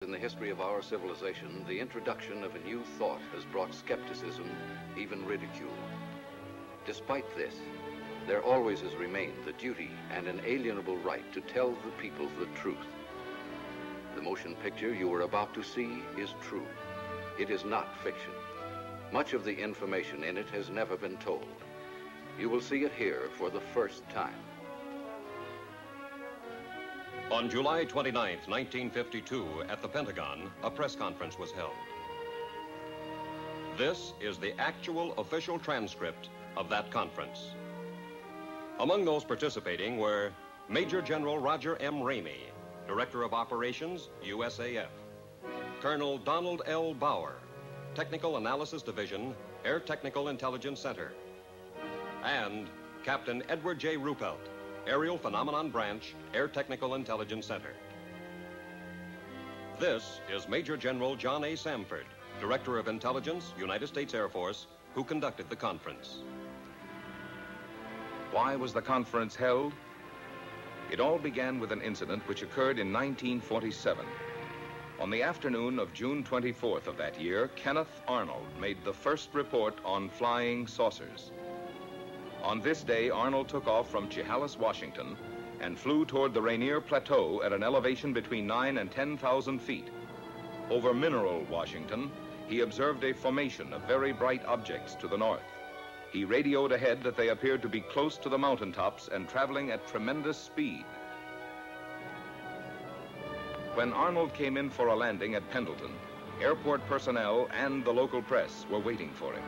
In the history of our civilization, the introduction of a new thought has brought skepticism, even ridicule. Despite this, there always has remained the duty and inalienable right to tell the people the truth. The motion picture you are about to see is true. It is not fiction. Much of the information in it has never been told. You will see it here for the first time. On July 29, 1952, at the Pentagon, a press conference was held. This is the actual official transcript of that conference. Among those participating were Major General Roger M. Ramey, Director of Operations, USAF, Colonel Donald L. Bauer, Technical Analysis Division, Air Technical Intelligence Center, and Captain Edward J. Ruppelt, Aerial Phenomenon Branch, Air Technical Intelligence Center. This is Major General John A. Samford, Director of Intelligence, United States Air Force, who conducted the conference. Why was the conference held? It all began with an incident which occurred in 1947. On the afternoon of June 24th of that year, Kenneth Arnold made the first report on flying saucers. On this day, Arnold took off from Chehalis, Washington, and flew toward the Rainier Plateau at an elevation between 9,000 and 10,000 feet. Over Mineral, Washington, he observed a formation of very bright objects to the north. He radioed ahead that they appeared to be close to the mountaintops and traveling at tremendous speed. When Arnold came in for a landing at Pendleton, airport personnel and the local press were waiting for him.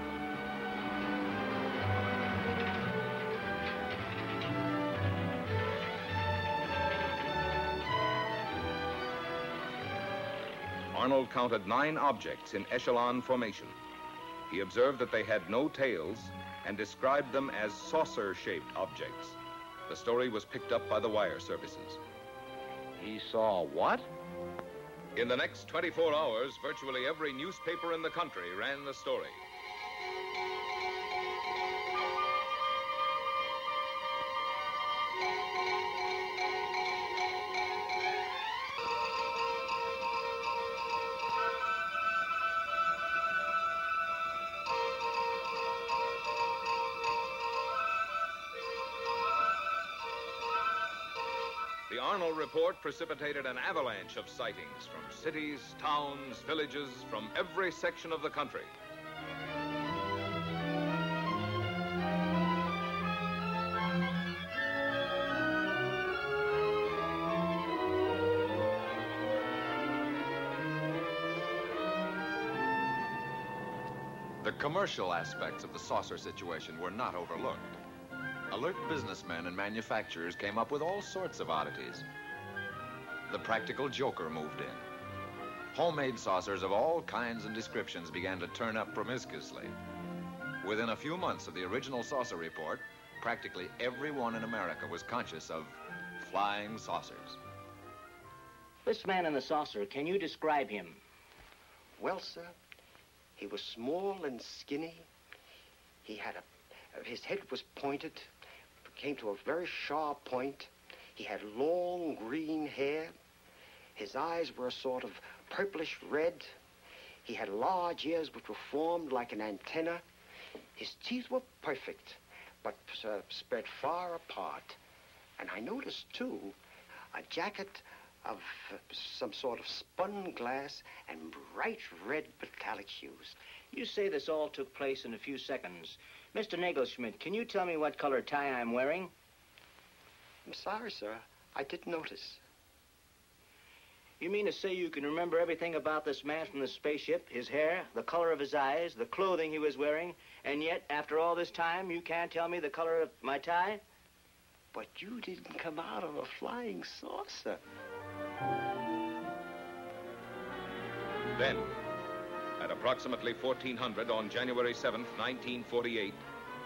Arnold counted 9 objects in echelon formation. He observed that they had no tails and described them as saucer-shaped objects. The story was picked up by the wire services. He saw what? In the next 24 hours, virtually every newspaper in the country ran the story. The Arnold report precipitated an avalanche of sightings from cities, towns, villages, from every section of the country. The commercial aspects of the saucer situation were not overlooked. Alert businessmen and manufacturers came up with all sorts of oddities. The practical joker moved in. Homemade saucers of all kinds and descriptions began to turn up promiscuously. Within a few months of the original saucer report, practically everyone in America was conscious of flying saucers. This man in the saucer, can you describe him? Well, sir, he was small and skinny. His head was pointed, came to a very sharp point. He had long green hair. His eyes were a sort of purplish red. He had large ears which were formed like an antenna. His teeth were perfect, but spread far apart. And I noticed, too, a jacket of some sort of spun glass and bright red metallic hues. You say this all took place in a few seconds. Mr. Nagelschmidt, can you tell me what color tie I'm wearing? I'm sorry, sir. I didn't notice. You mean to say you can remember everything about this man from the spaceship, his hair, the color of his eyes, the clothing he was wearing, and yet, after all this time, you can't tell me the color of my tie? But you didn't come out of a flying saucer. Then, at approximately 1400 on January 7th, 1948,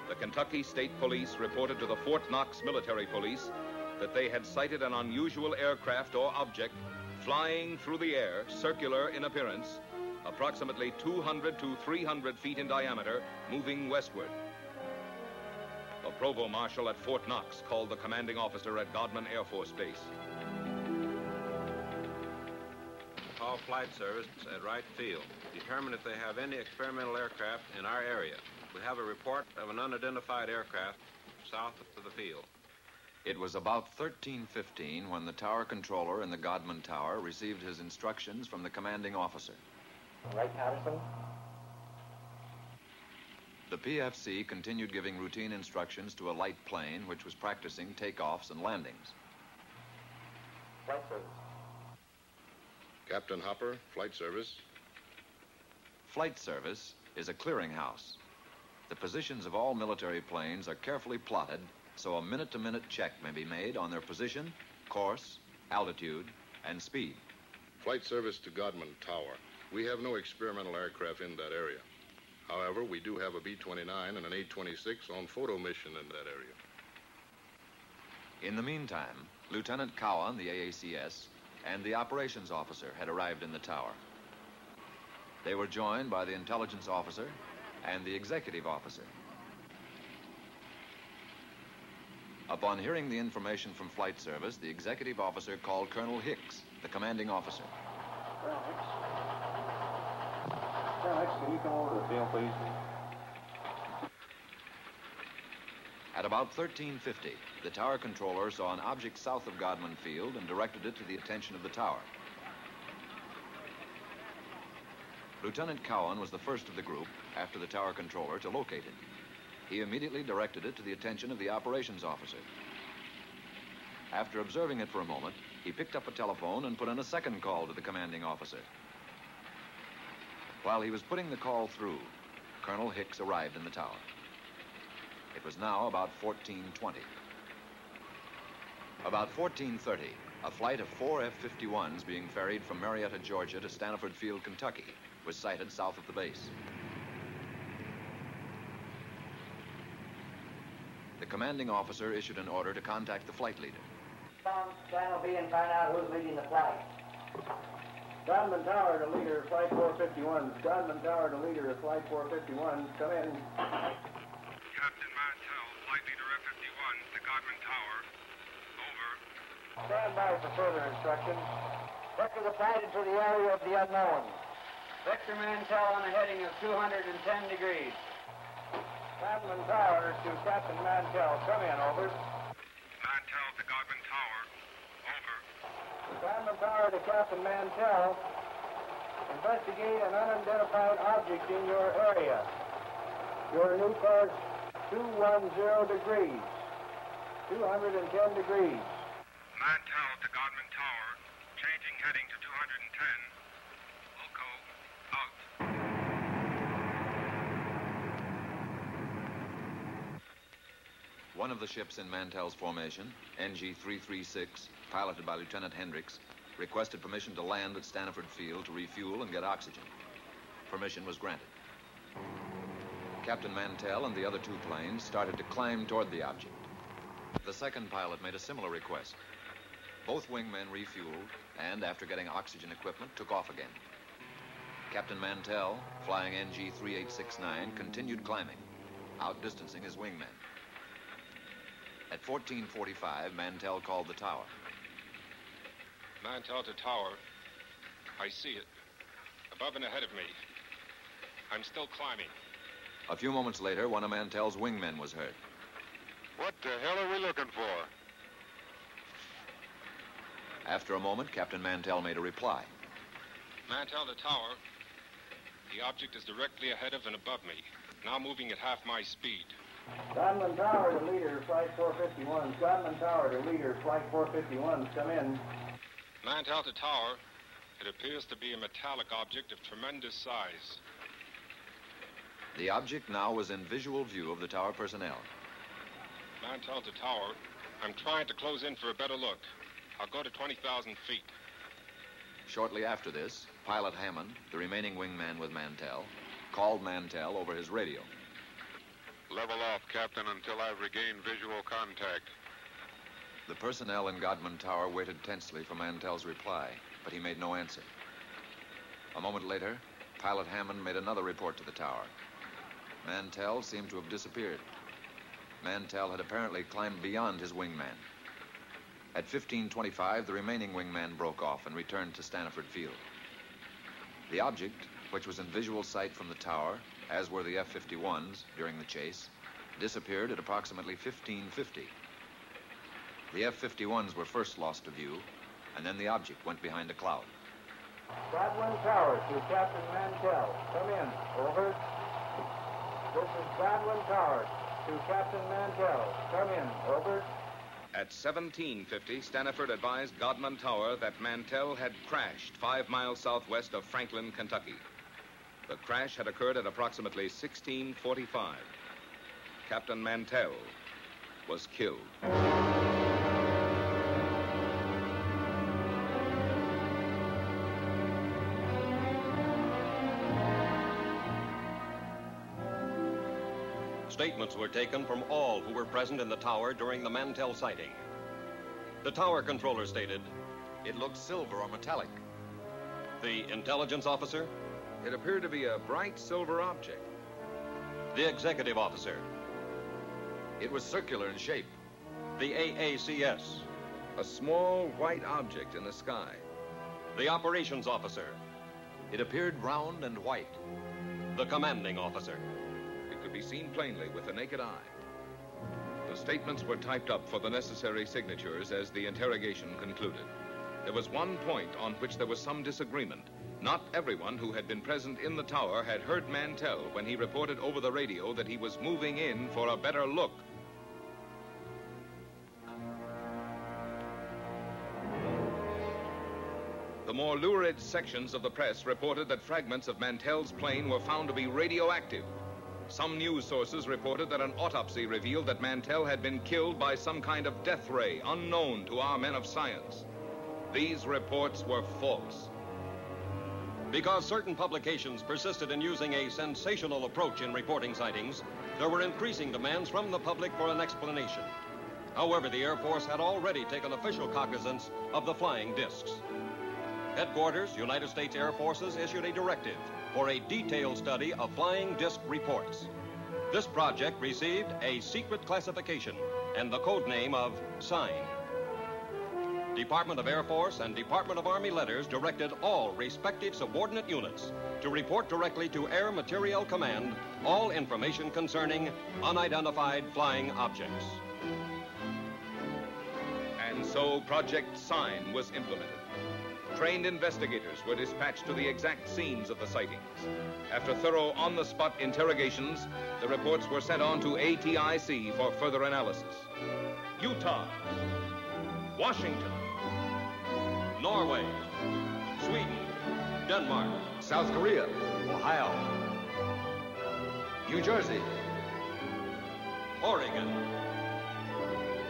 the Kentucky State Police reported to the Fort Knox Military Police that they had sighted an unusual aircraft or object flying through the air, circular in appearance, approximately 200 to 300 feet in diameter, moving westward. The provost marshal at Fort Knox called the commanding officer at Godman Air Force Base. call Flight Service at Wright Field. Determine if they have any experimental aircraft in our area. We have a report of an unidentified aircraft south of the field. It was about 13:15 when the tower controller in the Godman Tower received his instructions from the commanding officer. Right, Patterson? The PFC continued giving routine instructions to a light plane which was practicing takeoffs and landings. Flight Service. Captain Hopper, Flight Service. Flight Service is a clearinghouse. The positions of all military planes are carefully plotted so a minute-to-minute check may be made on their position, course, altitude, and speed. Flight Service to Godman Tower. We have no experimental aircraft in that area. However, we do have a B-29 and an A-26 on photo mission in that area. In the meantime, Lieutenant Cowan, the AACS, and the operations officer had arrived in the tower. They were joined by the intelligence officer and the executive officer. Upon hearing the information from Flight Service, the executive officer called Colonel Hicks, the commanding officer. Colonel Hicks. Colonel Hicks, can you come over to the field, please? At about 13:50, the tower controller saw an object south of Godman Field and directed it to the attention of the tower. Lieutenant Cowan was the first of the group, after the tower controller, to locate it. He immediately directed it to the attention of the operations officer. After observing it for a moment, he picked up a telephone and put in a second call to the commanding officer. While he was putting the call through, Colonel Hicks arrived in the tower. It was now about 14:20. About 14:30, a flight of 4 F-51s being ferried from Marietta, Georgia to Stanford Field, Kentucky, was sighted south of the base. The commanding officer issued an order to contact the flight leader. Channel B and find out who's leading the flight. Godman Tower to leader, Flight 451. Godman Tower to leader, Flight 451. Come in. Captain Mantell, Flight Leader F-51 to Godman Tower. Over. Stand by for further instructions. Vector the flight into the area of the unknown. Vector Mantell on a heading of 210 degrees. Godman Tower to Captain Mantell. Come in, over. Mantell to Godman Tower. Over. Godman Tower to Captain Mantell. Investigate an unidentified object in your area. Your new course, 210 degrees. 210 degrees. Mantell to Godman Tower. Changing heading to 210. Loco, out. One of the ships in Mantell's formation, NG-336, piloted by Lieutenant Hendricks, requested permission to land at Stanford Field to refuel and get oxygen. Permission was granted. Captain Mantell and the other two planes started to climb toward the object. The second pilot made a similar request. Both wingmen refueled and, after getting oxygen equipment, took off again. Captain Mantell, flying NG-3869, continued climbing, outdistancing his wingmen. At 14:45, Mantell called the tower. Mantell to Tower. I see it. Above and ahead of me. I'm still climbing. A few moments later, one of Mantell's wingmen was heard. What the hell are we looking for? After a moment, Captain Mantell made a reply. Mantell to Tower. The object is directly ahead of and above me. Now moving at half my speed. Godman Tower to leader, Flight 451. Godman Tower to leader, Flight 451. Come in. Mantell to Tower. It appears to be a metallic object of tremendous size. The object now was in visual view of the tower personnel. Mantell to Tower. I'm trying to close in for a better look. I'll go to 20,000 feet. Shortly after this, Pilot Hammond, the remaining wingman with Mantell, called Mantell over his radio. Level off, Captain, until I've regained visual contact. The personnel in Godman Tower waited tensely for Mantell's reply, but he made no answer. A moment later, Pilot Hammond made another report to the tower. Mantell seemed to have disappeared. Mantell had apparently climbed beyond his wingman. At 15:25, the remaining wingman broke off and returned to Stanford Field. The object, which was in visual sight from the tower, as were the F-51s during the chase, disappeared at approximately 1550. The F-51s were first lost to view, and then the object went behind a cloud. Godwin Tower to Captain Mantell. Come in. Over. This is Godwin Tower to Captain Mantell. Come in. Over. At 1750, Staniford advised Godman Tower that Mantell had crashed 5 miles southwest of Franklin, Kentucky. The crash had occurred at approximately 1645. Captain Mantell was killed. Statements were taken from all who were present in the tower during the Mantell sighting. The tower controller stated, "It looked silver or metallic." The intelligence officer, It appeared to be a bright silver object. the executive officer, It was circular in shape. the AACS, A small white object in the sky. the operations officer, It appeared round and white. the commanding officer. It could be seen plainly with the naked eye. The statements were typed up for the necessary signatures as the interrogation concluded. There was one point on which there was some disagreement. Not everyone who had been present in the tower had heard Mantell when he reported over the radio that he was moving in for a better look. The more lurid sections of the press reported that fragments of Mantell's plane were found to be radioactive. Some news sources reported that an autopsy revealed that Mantell had been killed by some kind of death ray unknown to our men of science. These reports were false. Because certain publications persisted in using a sensational approach in reporting sightings, there were increasing demands from the public for an explanation. However, the Air Force had already taken official cognizance of the flying discs. Headquarters, United States Air Forces, issued a directive for a detailed study of flying disc reports. This project received a secret classification and the code name of Sign. Department of Air Force and Department of Army letters directed all respective subordinate units to report directly to Air Materiel Command all information concerning unidentified flying objects. And so Project Sign was implemented. Trained investigators were dispatched to the exact scenes of the sightings. After thorough on-the-spot interrogations, the reports were sent on to ATIC for further analysis. Utah, Washington, Norway, Sweden, Denmark, South Korea, Ohio, New Jersey, Oregon,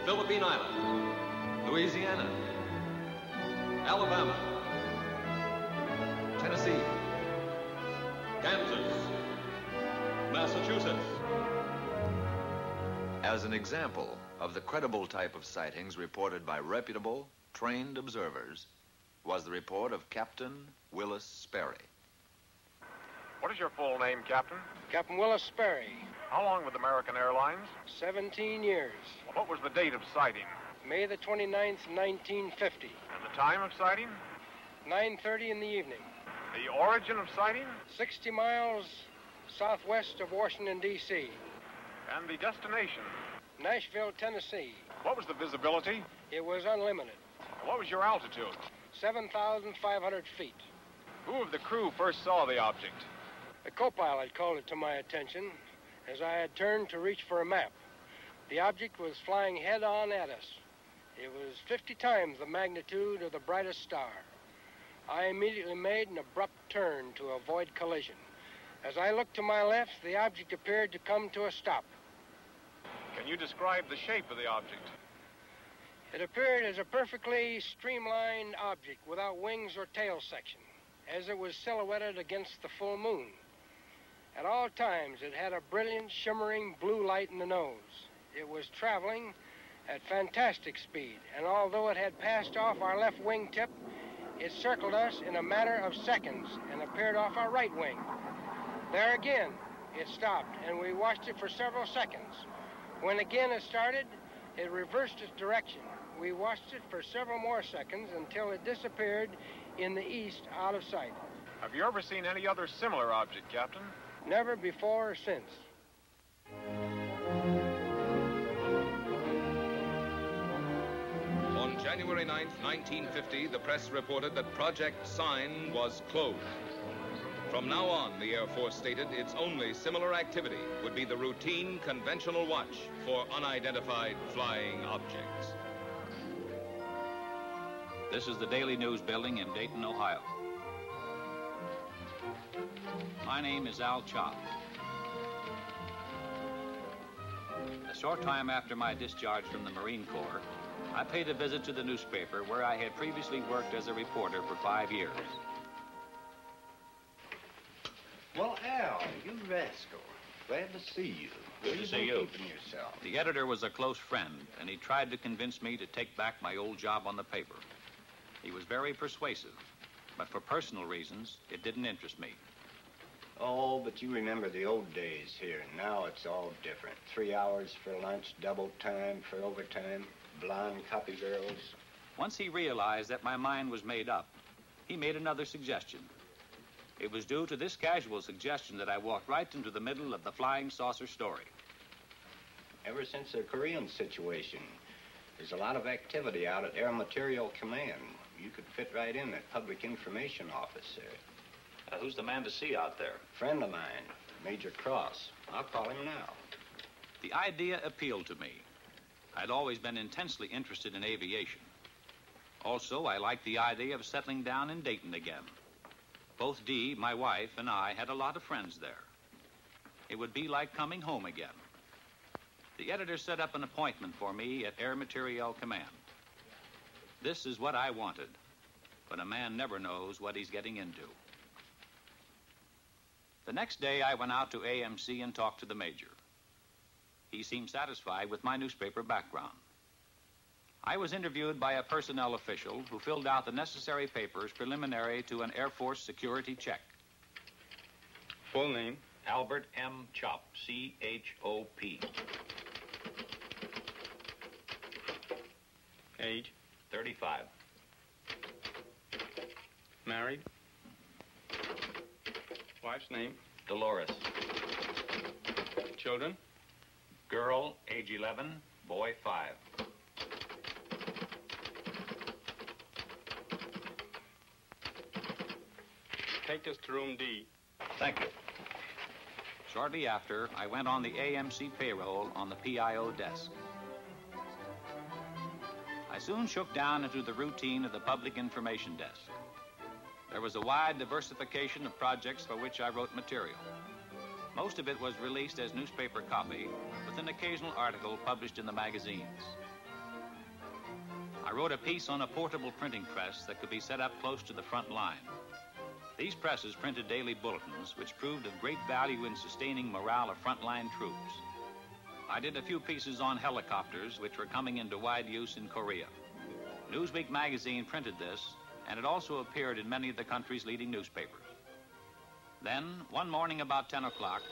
Philippine Island, Louisiana, Alabama, Tennessee, Kansas, Massachusetts. As an example of the credible type of sightings reported by reputable, trained observers was the report of Captain Willis Sperry. What is your full name, Captain? Captain Willis Sperry, How long with American Airlines? 17 years. What was the date of sighting? May the 29th, 1950. And the time of sighting? 9:30 in the evening. The origin of sighting? 60 miles southwest of Washington, D.C. And the destination? Nashville, Tennessee. What was the visibility? It was unlimited. And what was your altitude? 7,500 feet. Who of the crew first saw the object? The co-pilot called it to my attention as I had turned to reach for a map. The object was flying head-on at us. It was 50 times the magnitude of the brightest star. I immediately made an abrupt turn to avoid collision. As I looked to my left, the object appeared to come to a stop. Can you describe the shape of the object? It appeared as a perfectly streamlined object without wings or tail section, as it was silhouetted against the full moon. At all times, it had a brilliant, shimmering blue light in the nose. It was traveling at fantastic speed, and although it had passed off our left wingtip, it circled us in a matter of seconds and appeared off our right wing. There again, it stopped, and we watched it for several seconds. When again it started, it reversed its direction. We watched it for several more seconds until it disappeared in the east out of sight. Have you ever seen any other similar object, Captain? Never before or since. On January 9th, 1950, the press reported that Project Sign was closed. From now on, the Air Force stated its only similar activity would be the routine conventional watch for unidentified flying objects. This is the Daily News building in Dayton, Ohio. My name is Al Chop. A short time after my discharge from the Marine Corps, I paid a visit to the newspaper where I had previously worked as a reporter for 5 years. Well, Al, you rascal. Glad to see you. Good to see you. Keeping yourself? The editor was a close friend, and he tried to convince me to take back my old job on the paper. He was very persuasive, but for personal reasons, it didn't interest me. Oh, but you remember the old days here. Now it's all different. 3 hours for lunch, double time for overtime, blonde copy girls. Once he realized that my mind was made up, he made another suggestion. It was due to this casual suggestion that I walked right into the middle of the flying saucer story. Ever since the Korean situation, there's a lot of activity out at Air Material Command. You could fit right in that public information office there. Who's the man to see out there? Friend of mine, Major Cross. I'll call him now. The idea appealed to me. I'd always been intensely interested in aviation. Also, I liked the idea of settling down in Dayton again. Both Dee, my wife, and I had a lot of friends there. It would be like coming home again. The editor set up an appointment for me at Air Materiel Command. This is what I wanted, but a man never knows what he's getting into. The next day, I went out to AMC and talked to the major. He seemed satisfied with my newspaper background. I was interviewed by a personnel official who filled out the necessary papers preliminary to an Air Force security check. Full name? Albert M. Chop, C-H-O-P. Age? 35. Married? Wife's name? Dolores. Children? Girl, age 11, boy 5. Take us to room D. Thank you. Shortly after, I went on the AMC payroll on the PIO desk. I soon shook down into the routine of the public information desk. There was a wide diversification of projects for which I wrote material. Most of it was released as newspaper copy, with an occasional article published in the magazines. I wrote a piece on a portable printing press that could be set up close to the front line. These presses printed daily bulletins, which proved of great value in sustaining morale of frontline troops. I did a few pieces on helicopters, which were coming into wide use in Korea. Newsweek magazine printed this, and it also appeared in many of the country's leading newspapers. Then, one morning about 10 o'clock,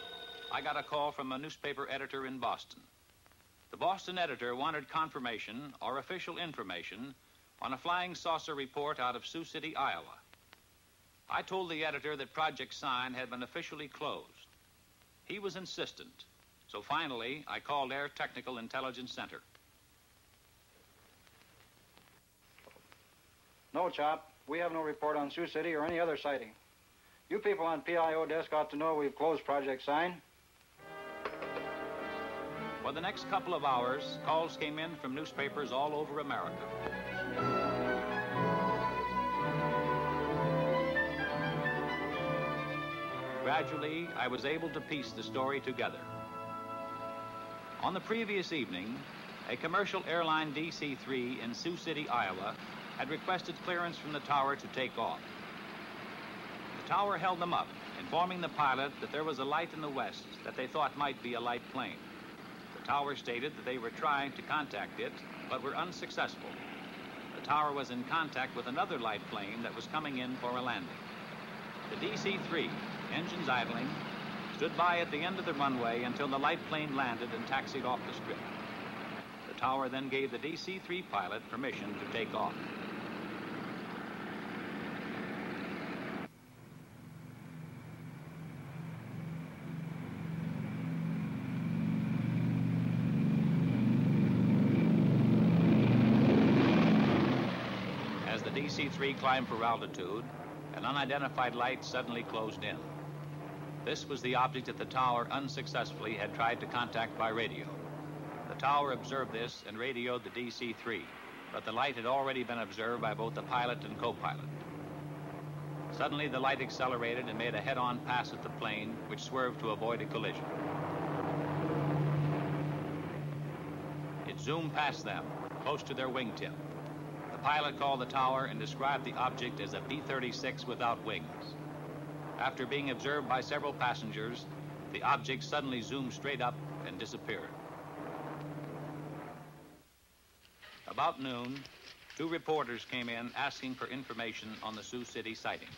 I got a call from a newspaper editor in Boston. The Boston editor wanted confirmation or official information on a flying saucer report out of Sioux City, Iowa. I told the editor that Project Sign had been officially closed. He was insistent, so finally I called Air Technical Intelligence Center. No, Chop. We have no report on Sioux City or any other sighting. You people on PIO desk ought to know we've closed Project Sign. For the next couple of hours, calls came in from newspapers all over America. Gradually, I was able to piece the story together. On the previous evening, a commercial airline DC-3 in Sioux City, Iowa, had requested clearance from the tower to take off. The tower held them up, informing the pilot that there was a light in the west that they thought might be a light plane. The tower stated that they were trying to contact it, but were unsuccessful. The tower was in contact with another light plane that was coming in for a landing. The DC-3, engines idling, stood by at the end of the runway until the light plane landed and taxied off the strip. The tower then gave the DC-3 pilot permission to take off. DC-3 climbed for altitude. An unidentified light suddenly closed in. This was the object that the tower unsuccessfully had tried to contact by radio. The tower observed this and radioed the DC-3, but the light had already been observed by both the pilot and co-pilot. Suddenly, the light accelerated and made a head-on pass at the plane, which swerved to avoid a collision. It zoomed past them, close to their wingtip. The pilot called the tower and described the object as a B-36 without wings. After being observed by several passengers, the object suddenly zoomed straight up and disappeared. About noon, 2 reporters came in asking for information on the Sioux City sighting.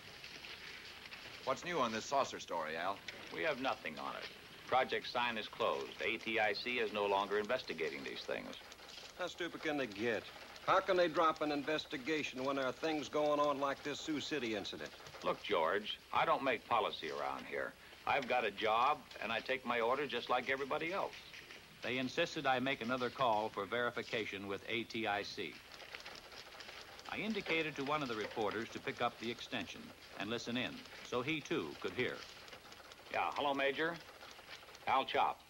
What's new on this saucer story, Al? We have nothing on it. Project Sign is closed. ATIC is no longer investigating these things. How stupid can they get? How can they drop an investigation when there are things going on like this Sioux City incident? Look, George, I don't make policy around here. I've got a job, and I take my orders just like everybody else. They insisted I make another call for verification with ATIC. I indicated to one of the reporters to pick up the extension and listen in, so he, too, could hear. Yeah, hello, Major. Al Chop.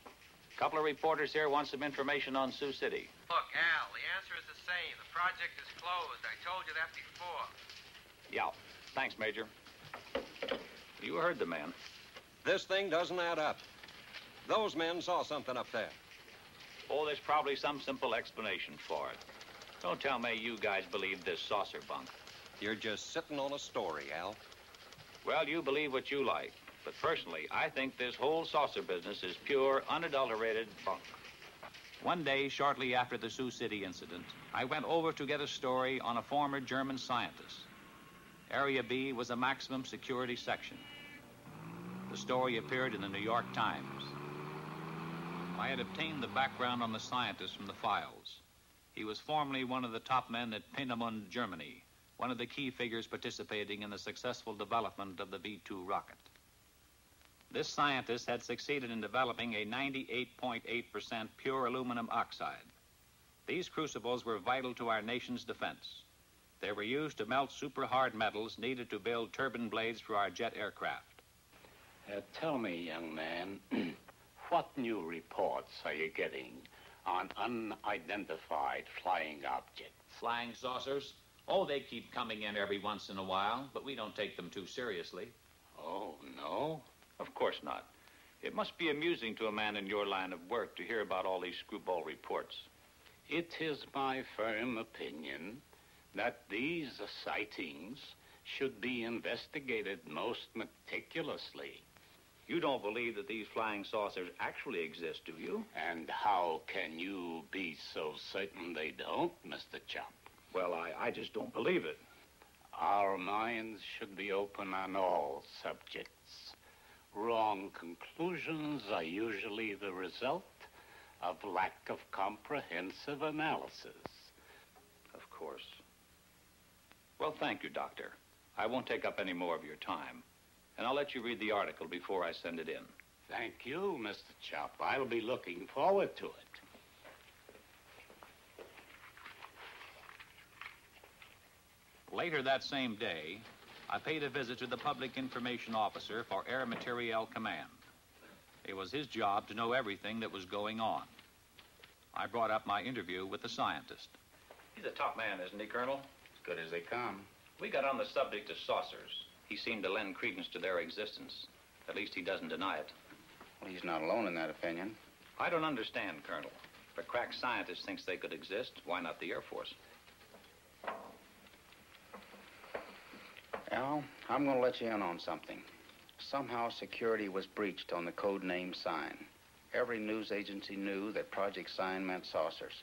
Couple of reporters here want some information on Sioux City. Look, Al, the answer is the same. The project is closed. I told you that before. Yeah, thanks, Major. You heard the man. This thing doesn't add up. Those men saw something up there. Oh, there's probably some simple explanation for it. Don't tell me you guys believe this saucer bunk. You're just sitting on a story, Al. Well, you believe what you like. But personally, I think this whole saucer business is pure, unadulterated bunk. One day, shortly after the Sioux City incident, I went over to get a story on a former German scientist. Area B was a maximum security section. The story appeared in the New York Times. I had obtained the background on the scientist from the files. He was formerly one of the top men at Peenemünde, Germany, one of the key figures participating in the successful development of the V-2 rocket. This scientist had succeeded in developing a 98.8% pure aluminum oxide. These crucibles were vital to our nation's defense. They were used to melt super-hard metals needed to build turbine blades for our jet aircraft. Tell me, young man, what new reports are you getting on unidentified flying objects? Flying saucers? Oh, they keep coming in every once in a while, but we don't take them too seriously. Oh, no? Of course not. It must be amusing to a man in your line of work to hear about all these screwball reports. It is my firm opinion that these sightings should be investigated most meticulously. You don't believe that these flying saucers actually exist, do you? And how can you be so certain they don't, Mr. Chop? Well, I just don't believe it. Our minds should be open on all subjects. Wrong conclusions are usually the result of lack of comprehensive analysis. Of course. Well, thank you, Doctor. I won't take up any more of your time. And I'll let you read the article before I send it in. Thank you, Mr. Chop. I'll be looking forward to it. Later that same day, I paid a visit to the Public Information Officer for Air Materiel Command. It was his job to know everything that was going on. I brought up my interview with the scientist. He's a top man, isn't he, Colonel? As good as they come. We got on the subject of saucers. He seemed to lend credence to their existence. At least he doesn't deny it. Well, he's not alone in that opinion. I don't understand, Colonel. If a crack scientist thinks they could exist, why not the Air Force? Al, I'm going to let you in on something. Somehow security was breached on the code name Sign. Every news agency knew that Project Sign meant saucers.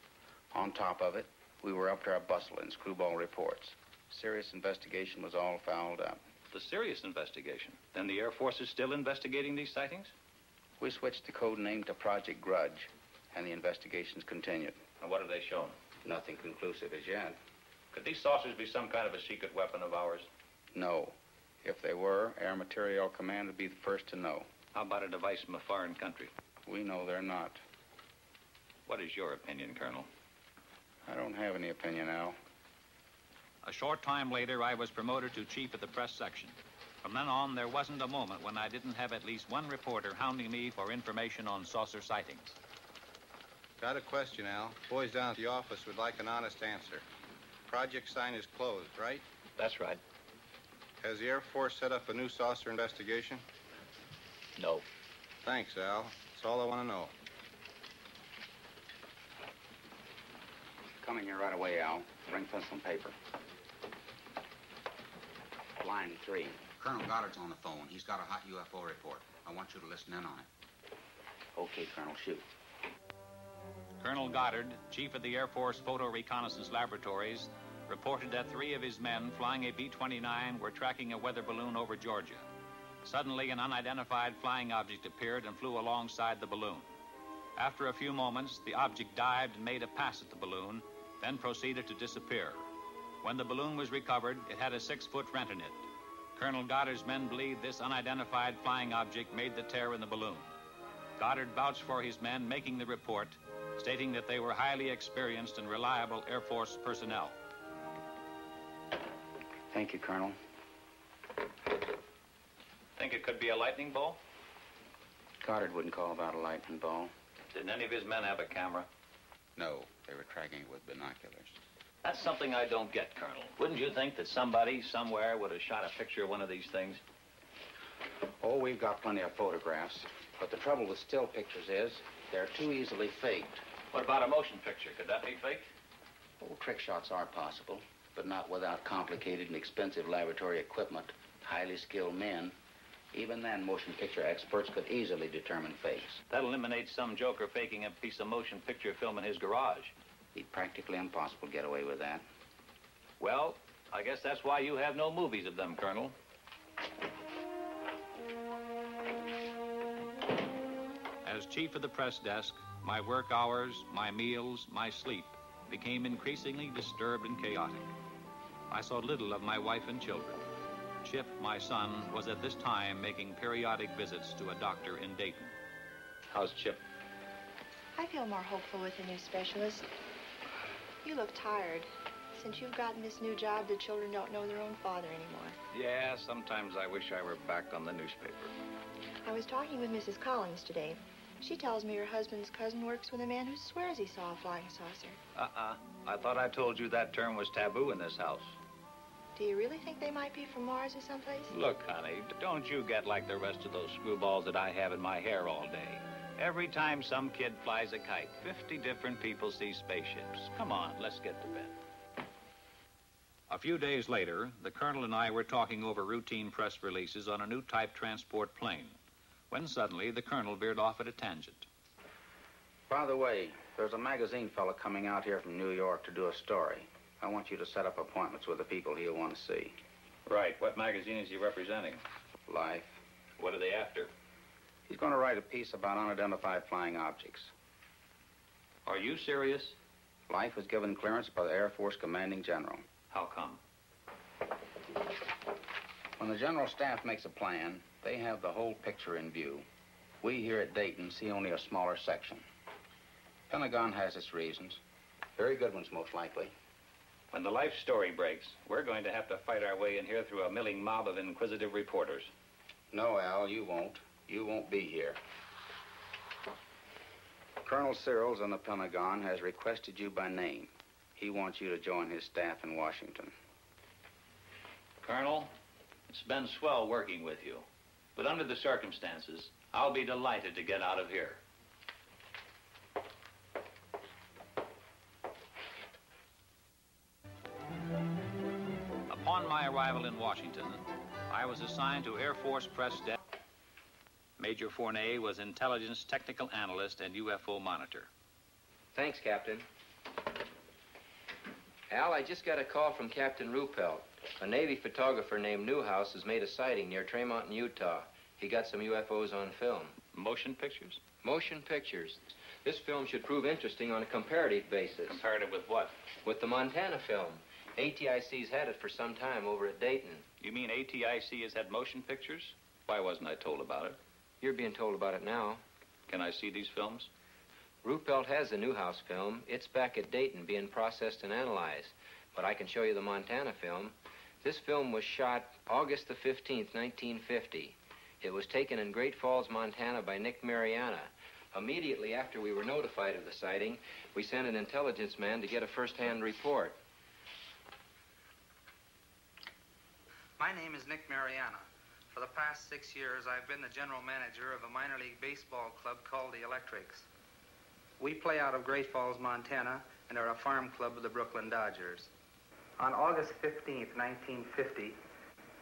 On top of it, we were up to our bustle in screwball reports. Serious investigation was all fouled up. The serious investigation? Then the Air Force is still investigating these sightings? We switched the code name to Project Grudge, and the investigations continued. And what have they shown? Nothing conclusive as yet. Could these saucers be some kind of a secret weapon of ours? No. If they were, Air Materiel Command would be the first to know. How about a device from a foreign country? We know they're not. What is your opinion, Colonel? I don't have any opinion, Al. A short time later, I was promoted to chief of the press section. From then on, there wasn't a moment when I didn't have at least one reporter hounding me for information on saucer sightings. Got a question, Al. Boys down at the office would like an honest answer. Project sign is closed, right? That's right. Has the Air Force set up a new saucer investigation? No. Thanks, Al. That's all I want to know. Coming here right away, Al. Bring pencil and paper. Line 3. Colonel Goddard's on the phone. He's got a hot UFO report. I want you to listen in on it. Okay, Colonel, shoot. Colonel Goddard, chief of the Air Force Photo Reconnaissance Laboratories, reported that 3 of his men flying a B-29 were tracking a weather balloon over Georgia. Suddenly, an unidentified flying object appeared and flew alongside the balloon. After a few moments, the object dived and made a pass at the balloon, then proceeded to disappear. When the balloon was recovered, it had a 6-foot rent in it. Colonel Goddard's men believed this unidentified flying object made the tear in the balloon. Goddard vouched for his men making the report, stating that they were highly experienced and reliable Air Force personnel. Thank you, Colonel. Think it could be a lightning bolt? Goddard wouldn't call about a lightning ball. Didn't any of his men have a camera? No, they were tracking it with binoculars. That's something I don't get, Colonel. Wouldn't you think that somebody, somewhere, would have shot a picture of one of these things? Oh, we've got plenty of photographs. But the trouble with still pictures is they're too easily faked. What about a motion picture? Could that be faked? Oh, trick shots are possible, but not without complicated and expensive laboratory equipment, highly skilled men. Even then, motion picture experts could easily determine fakes. That eliminates some joker faking a piece of motion picture film in his garage. It'd be practically impossible to get away with that. Well, I guess that's why you have no movies of them, Colonel. As chief of the press desk, my work hours, my meals, my sleep became increasingly disturbed and chaotic. I saw little of my wife and children. Chip, my son, was at this time making periodic visits to a doctor in Dayton. How's Chip? I feel more hopeful with the new specialist. You look tired. Since you've gotten this new job, the children don't know their own father anymore. Yeah, sometimes I wish I were back on the newspaper. I was talking with Mrs. Collins today. She tells me her husband's cousin works with a man who swears he saw a flying saucer. I thought I told you that term was taboo in this house. Do you really think they might be from Mars or someplace? Look, honey, don't you get like the rest of those screwballs that I have in my hair all day. Every time some kid flies a kite, 50 different people see spaceships. Come on, let's get to bed. A few days later, the colonel and I were talking over routine press releases on a new type transport plane, when suddenly the colonel veered off at a tangent. By the way, there's a magazine fellow coming out here from New York to do a story. I want you to set up appointments with the people he'll want to see. Right. What magazine is he representing? Life. What are they after? He's going to write a piece about unidentified flying objects. Are you serious? Life was given clearance by the Air Force Commanding General. How come? When the General Staff makes a plan, they have the whole picture in view. We here at Dayton see only a smaller section. Pentagon has its reasons. Very good ones, most likely. When the life story breaks, we're going to have to fight our way in here through a milling mob of inquisitive reporters. No, Al, you won't. You won't be here. Colonel Searles in the Pentagon has requested you by name. He wants you to join his staff in Washington. Colonel, it's been swell working with you. But under the circumstances, I'll be delighted to get out of here. Upon my arrival in Washington, I was assigned to Air Force Press Desk. Major Fournet was intelligence technical analyst and UFO monitor. Thanks, Captain. Al, I just got a call from Captain Ruppelt. A Navy photographer named Newhouse has made a sighting near Tremont in Utah. He got some UFOs on film. Motion pictures? Motion pictures. This film should prove interesting on a comparative basis. Comparative with what? With the Montana film. ATIC's had it for some time over at Dayton. You mean ATIC has had motion pictures? Why wasn't I told about it? You're being told about it now. Can I see these films? Ruppelt has the Newhouse film. It's back at Dayton being processed and analyzed. but I can show you the Montana film. This film was shot August the 15th, 1950. It was taken in Great Falls, Montana by Nick Mariana. Immediately after we were notified of the sighting, we sent an intelligence man to get a first-hand report. My name is Nick Mariana. For the past 6 years, I've been the general manager of a minor league baseball club called the Electrics. We play out of Great Falls, Montana, and are a farm club of the Brooklyn Dodgers. On August 15th, 1950,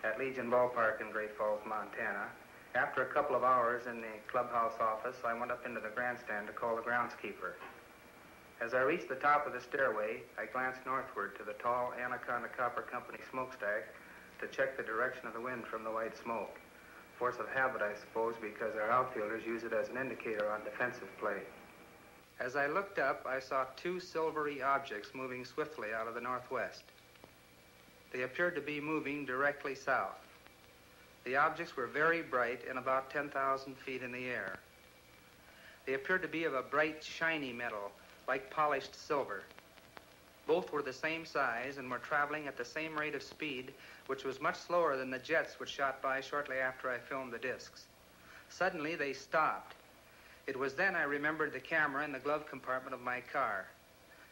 at Legion Ballpark in Great Falls, Montana, after a couple of hours in the clubhouse office, I went up into the grandstand to call the groundskeeper. As I reached the top of the stairway, I glanced northward to the tall Anaconda Copper Company smokestack to check the direction of the wind from the white smoke. Force of habit, I suppose, because our outfielders use it as an indicator on defensive play. As I looked up, I saw two silvery objects moving swiftly out of the northwest. They appeared to be moving directly south. The objects were very bright and about 10,000 feet in the air. They appeared to be of a bright, shiny metal, like polished silver. Both were the same size and were traveling at the same rate of speed, which was much slower than the jets which shot by shortly after I filmed the discs. Suddenly, they stopped. It was then I remembered the camera in the glove compartment of my car.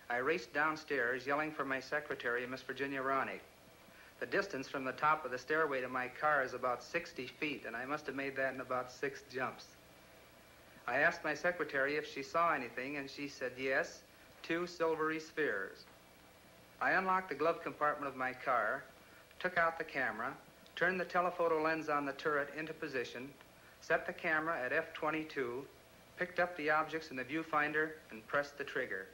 I raced downstairs, yelling for my secretary, Miss Virginia Ronick. The distance from the top of the stairway to my car is about 60 feet, and I must have made that in about 6 jumps. I asked my secretary if she saw anything, and she said yes, 2 silvery spheres. I unlocked the glove compartment of my car, took out the camera, turned the telephoto lens on the turret into position, set the camera at f/22, picked up the objects in the viewfinder, and pressed the trigger.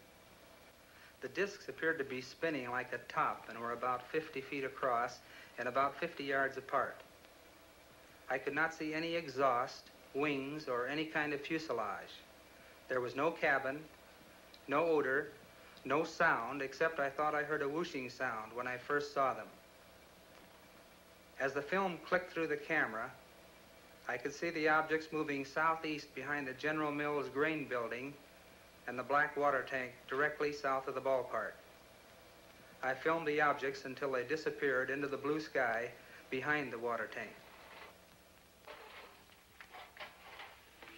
The discs appeared to be spinning like a top and were about 50 feet across and about 50 yards apart. I could not see any exhaust, wings, or any kind of fuselage. There was no cabin, no odor, no sound, except I thought I heard a whooshing sound when I first saw them. As the film clicked through the camera, I could see the objects moving southeast behind the General Mills grain building and the black water tank directly south of the ballpark. I filmed the objects until they disappeared into the blue sky behind the water tank.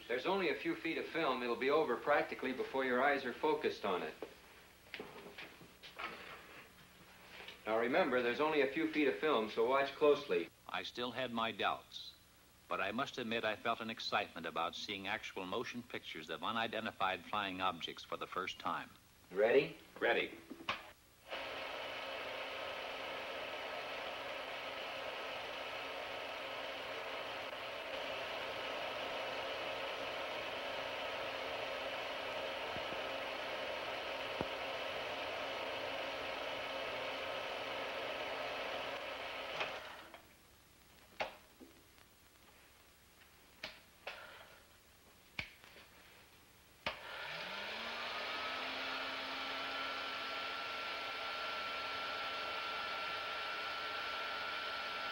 There's only a few feet of film. It'll be over practically before your eyes are focused on it. Now remember, there's only a few feet of film, so watch closely. I still had my doubts, but I must admit I felt an excitement about seeing actual motion pictures of unidentified flying objects for the first time. Ready? Ready.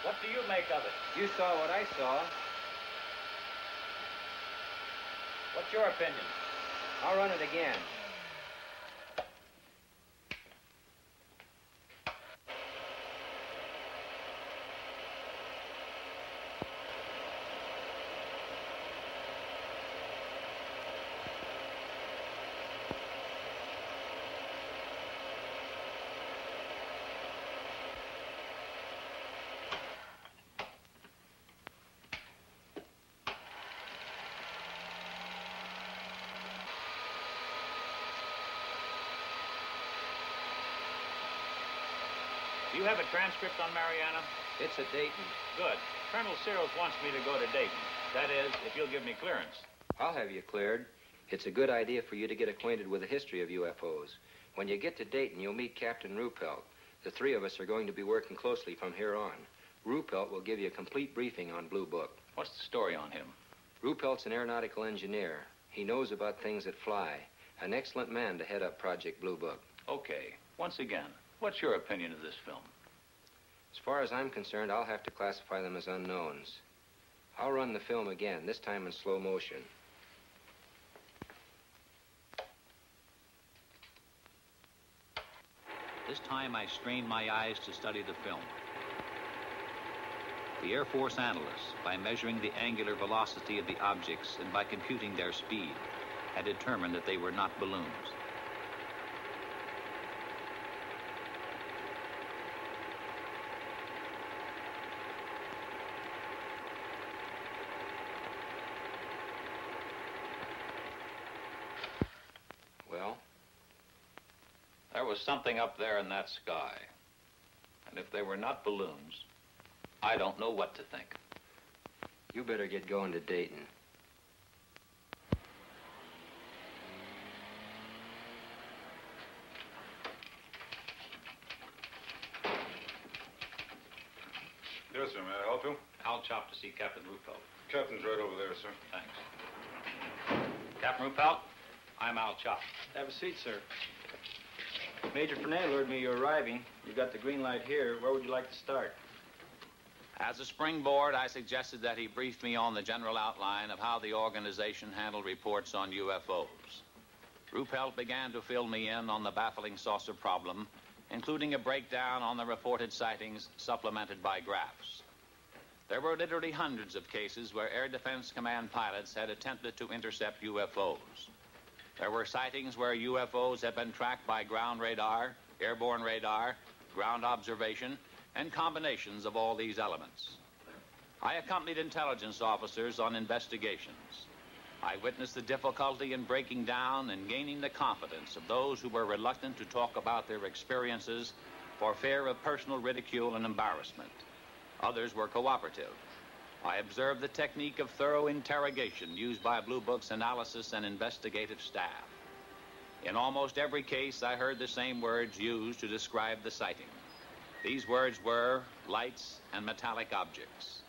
What do you make of it? You saw what I saw. What's your opinion? I'll run it again. Do you have a transcript on Mariana? It's at Dayton. Good. Colonel Searles wants me to go to Dayton. That is, if you'll give me clearance. I'll have you cleared. It's a good idea for you to get acquainted with the history of UFOs. When you get to Dayton, you'll meet Captain Ruppelt. The 3 of us are going to be working closely from here on. Ruppelt will give you a complete briefing on Blue Book. What's the story on him? Ruppelt's an aeronautical engineer. He knows about things that fly. An excellent man to head up Project Blue Book. Okay. Once again, what's your opinion of this film? As far as I'm concerned, I'll have to classify them as unknowns. I'll run the film again, this time in slow motion. This this time I strained my eyes to study the film. The Air Force analysts, by measuring the angular velocity of the objects and by computing their speed, had determined that they were not balloons. Well? There was something up there in that sky. And if they were not balloons, I don't know what to think. You better get going to Dayton. Yes, sir. May I help you? I'll chop to see Captain Ruppelt. Captain's right over there, sir. Thanks. Captain Ruppelt, I'm Al Chop. Have a seat, sir. Major Fernet lured me you're arriving. You got the green light here. Where would you like to start? As a springboard, I suggested that he brief me on the general outline of how the organization handled reports on UFOs. Ruppelt began to fill me in on the baffling saucer problem, including a breakdown on the reported sightings supplemented by graphs. There were literally hundreds of cases where Air Defense Command pilots had attempted to intercept UFOs. There were sightings where UFOs had been tracked by ground radar, airborne radar, ground observation, and combinations of all these elements. I accompanied intelligence officers on investigations. I witnessed the difficulty in breaking down and gaining the confidence of those who were reluctant to talk about their experiences for fear of personal ridicule and embarrassment. Others were cooperative. I observed the technique of thorough interrogation used by Blue Book's analysis and investigative staff. In almost every case, I heard the same words used to describe the sighting. These words were lights and metallic objects.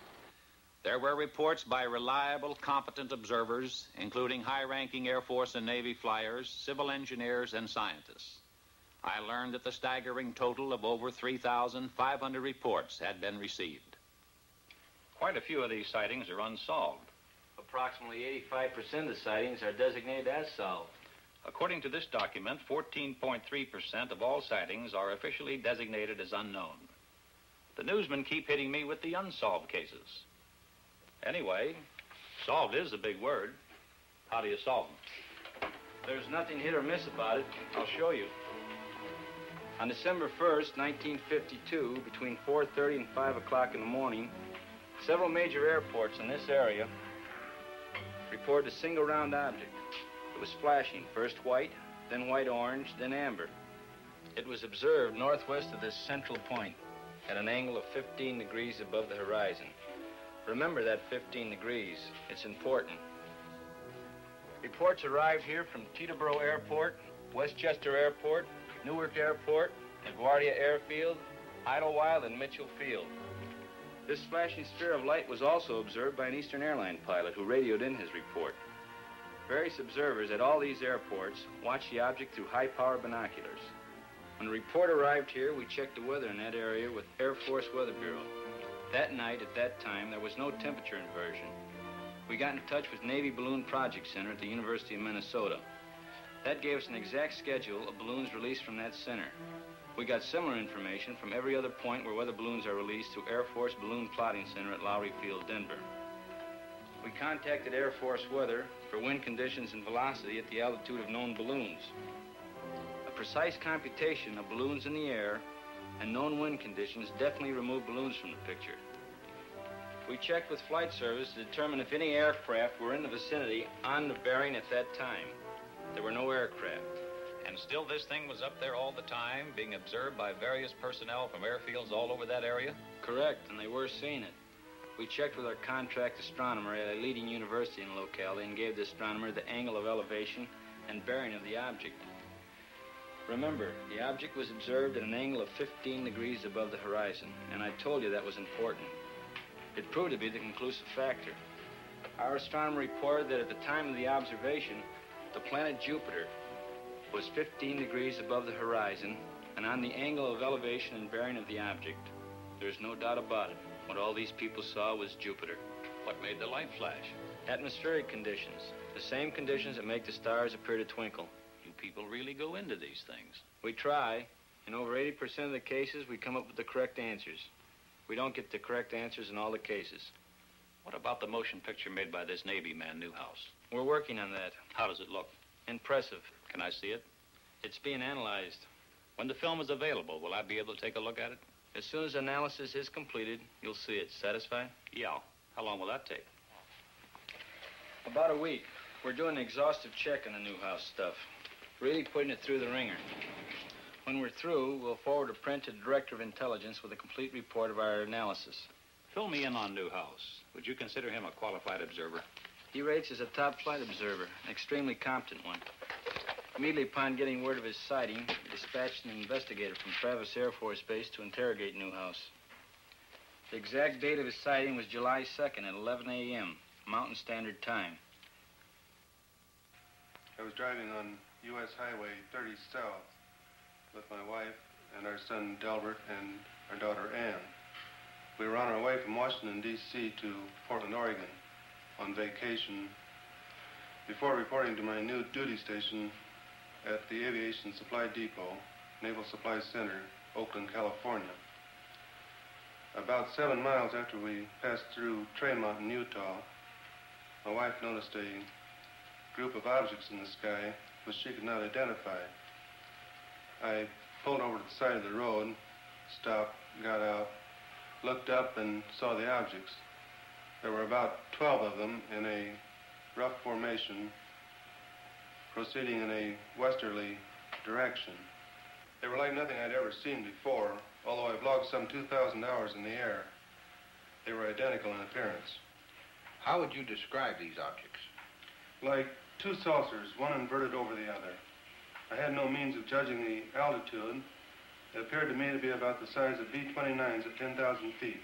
There were reports by reliable, competent observers, including high-ranking Air Force and Navy flyers, civil engineers, and scientists. I learned that the staggering total of over 3,500 reports had been received. Quite a few of these sightings are unsolved. Approximately 85% of the sightings are designated as solved. According to this document, 14.3% of all sightings are officially designated as unknown. The newsmen keep hitting me with the unsolved cases. Anyway, solved is a big word. How do you solve them? There's nothing hit or miss about it. I'll show you. On December 1st, 1952, between 4:30 and 5 o'clock in the morning, several major airports in this area reported a single round object. It was flashing, first white, then white-orange, then amber. It was observed northwest of this central point at an angle of 15 degrees above the horizon. Remember that 15 degrees. It's important. Reports arrived here from Teterboro Airport, Westchester Airport, Newark Airport, LaGuardia Airfield, Idlewild, and Mitchell Field. This flashing sphere of light was also observed by an Eastern Airline pilot who radioed in his report. Various observers at all these airports watched the object through high-power binoculars. When the report arrived here, we checked the weather in that area with Air Force Weather Bureau. That night, at that time, there was no temperature inversion. We got in touch with Navy Balloon Project Center at the University of Minnesota. That gave us an exact schedule of balloons released from that center. We got similar information from every other point where weather balloons are released through Air Force Balloon Plotting Center at Lowry Field, Denver. We contacted Air Force Weather for wind conditions and velocity at the altitude of known balloons. A precise computation of balloons in the air and known wind conditions definitely removed balloons from the picture. We checked with flight service to determine if any aircraft were in the vicinity on the bearing at that time. There were no aircraft. And still this thing was up there all the time, being observed by various personnel from airfields all over that area? Correct, and they were seeing it. We checked with our contract astronomer at a leading university in the locality and gave the astronomer the angle of elevation and bearing of the object. Remember, the object was observed at an angle of 15 degrees above the horizon, and I told you that was important. It proved to be the conclusive factor. Our astronomer reported that at the time of the observation, the planet Jupiter was 15 degrees above the horizon and on the angle of elevation and bearing of the object. There's no doubt about it. What all these people saw was Jupiter. What made the light flash? Atmospheric conditions. The same conditions that make the stars appear to twinkle. You people really go into these things. We try. In over 80% of the cases, we come up with the correct answers. We don't get the correct answers in all the cases. What about the motion picture made by this Navy man, Newhouse? We're working on that. How does it look? Impressive. Can I see it? It's being analyzed. When the film is available, will I be able to take a look at it? As soon as analysis is completed, you'll see it. Satisfied? Yeah. How long will that take? About a week. We're doing an exhaustive check on the Newhouse stuff. Really putting it through the ringer. When we're through, we'll forward a print to the Director of Intelligence with a complete report of our analysis. Fill me in on Newhouse. Would you consider him a qualified observer? He rates as a top flight observer, an extremely competent one. Immediately upon getting word of his sighting, we dispatched an investigator from Travis Air Force Base to interrogate Newhouse. The exact date of his sighting was July 2nd at 11 a.m., Mountain Standard Time. I was driving on U.S. Highway 30 South with my wife and our son Delbert and our daughter Ann. We were on our way from Washington, D.C. to Portland, Oregon on vacation before reporting to my new duty station at the Aviation Supply Depot, Naval Supply Center, Oakland, California. About 7 miles after we passed through Trail Mountain, Utah, my wife noticed a group of objects in the sky which she could not identify. I pulled over to the side of the road, stopped, got out, looked up and saw the objects. There were about 12 of them in a rough formation proceeding in a westerly direction. They were like nothing I'd ever seen before, although I've logged some 2,000 hours in the air. They were identical in appearance. How would you describe these objects? Like two saucers, one inverted over the other. I had no means of judging the altitude. It appeared to me to be about the size of B-29s at 10,000 feet.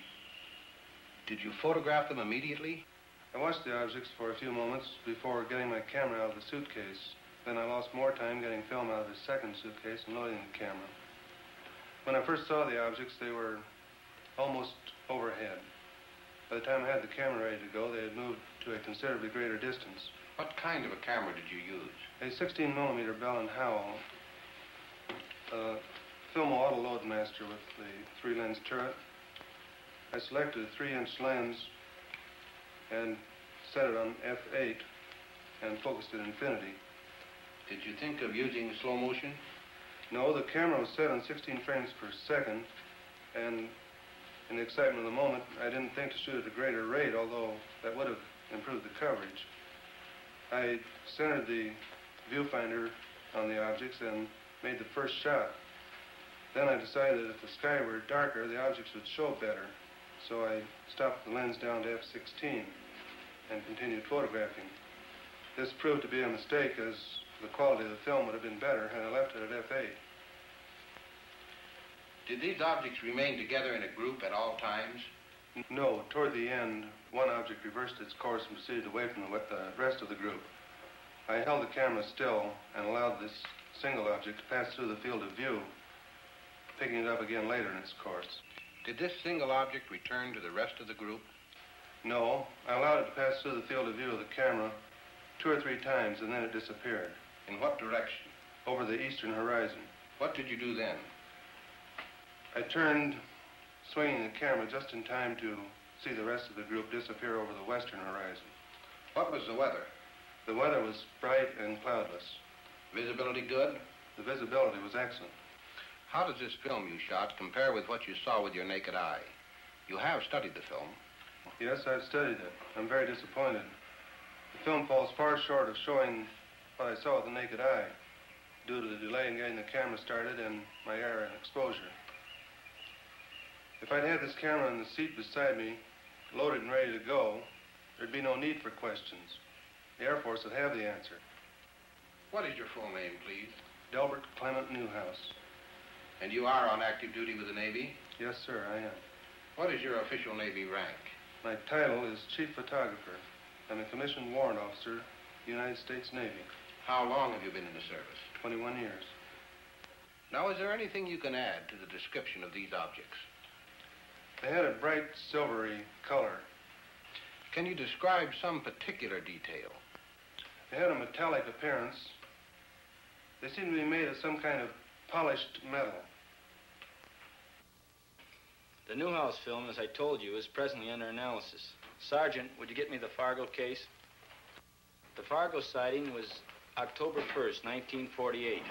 Did you photograph them immediately? I watched the objects for a few moments before getting my camera out of the suitcase. Then I lost more time getting film out of the second suitcase and loading the camera. When I first saw the objects, they were almost overhead. By the time I had the camera ready to go, they had moved to a considerably greater distance. What kind of a camera did you use? A 16mm Bell & Howell Filmo Auto Load Master with the 3-lens turret. I selected a 3-inch lens and set it on f8 and focused at infinity. Did you think of using slow motion? No, the camera was set on 16 frames per second, and in the excitement of the moment, I didn't think to shoot at a greater rate, although that would have improved the coverage. I centered the viewfinder on the objects and made the first shot. Then I decided that if the sky were darker, the objects would show better. So I stopped the lens down to f16 and continued photographing. This proved to be a mistake, as the quality of the film would have been better had I left it at f8. Did these objects remain together in a group at all times? No. Toward the end, one object reversed its course and proceeded away from the rest of the group. I held the camera still and allowed this single object to pass through the field of view, picking it up again later in its course. Did this single object return to the rest of the group? No. I allowed it to pass through the field of view of the camera 2 or 3 times, and then it disappeared. In what direction? Over the eastern horizon. What did you do then? I turned, swinging the camera just in time to see the rest of the group disappear over the western horizon. What was the weather? The weather was bright and cloudless. Visibility good? The visibility was excellent. How does this film you shot compare with what you saw with your naked eye? You have studied the film. Yes, I've studied it. I'm very disappointed. The film falls far short of showing what I saw with the naked eye, due to the delay in getting the camera started and my air exposure. If I'd had this camera in the seat beside me, loaded and ready to go, there'd be no need for questions. The Air Force would have the answer. What is your full name, please? Delbert Clement Newhouse. And you are on active duty with the Navy? Yes, sir, I am. What is your official Navy rank? My title is Chief Photographer. I'm a commissioned warrant officer, United States Navy. How long have you been in the service? 21 years. Now, is there anything you can add to the description of these objects? They had a bright silvery color. Can you describe some particular detail? They had a metallic appearance. They seemed to be made of some kind of polished metal. The Newhouse film, as I told you, is presently under analysis. Sergeant, would you get me the Fargo case? The Fargo sighting was October 1st, 1948.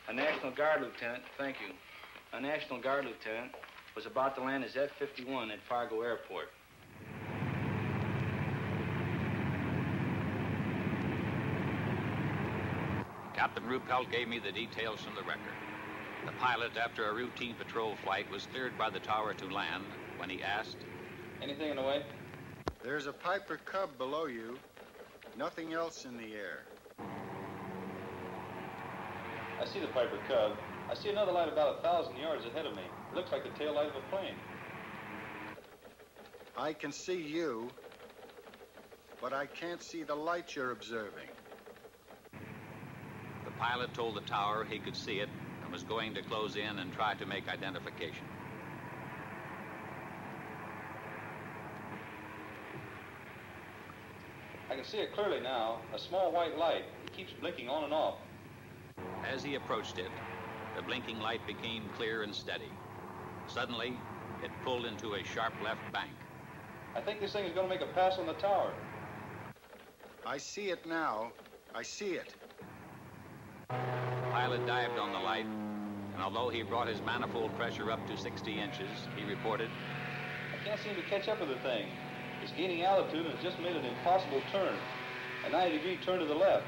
A National Guard lieutenant, thank you, a National Guard lieutenant was about to land his F-51 at Fargo Airport. Captain Ruppelt gave me the details from the record. The pilot, after a routine patrol flight, was cleared by the tower to land when he asked, "Anything in the way?" There's a Piper Cub below you. Nothing else in the air. I see the Piper Cub. I see another light about 1,000 yards ahead of me. It looks like the tail light of a plane. I can see you, but I can't see the light you're observing. The pilot told the tower he could see it and was going to close in and try to make identification. I can see it clearly now. A small white light. It keeps blinking on and off. As he approached it, the blinking light became clear and steady. Suddenly, it pulled into a sharp left bank. I think this thing is going to make a pass on the tower. I see it now. I see it. The pilot dived on the light, and although he brought his manifold pressure up to 60 inches, he reported, I can't seem to catch up with the thing. It's gaining altitude and has just made an impossible turn. A 90-degree turn to the left.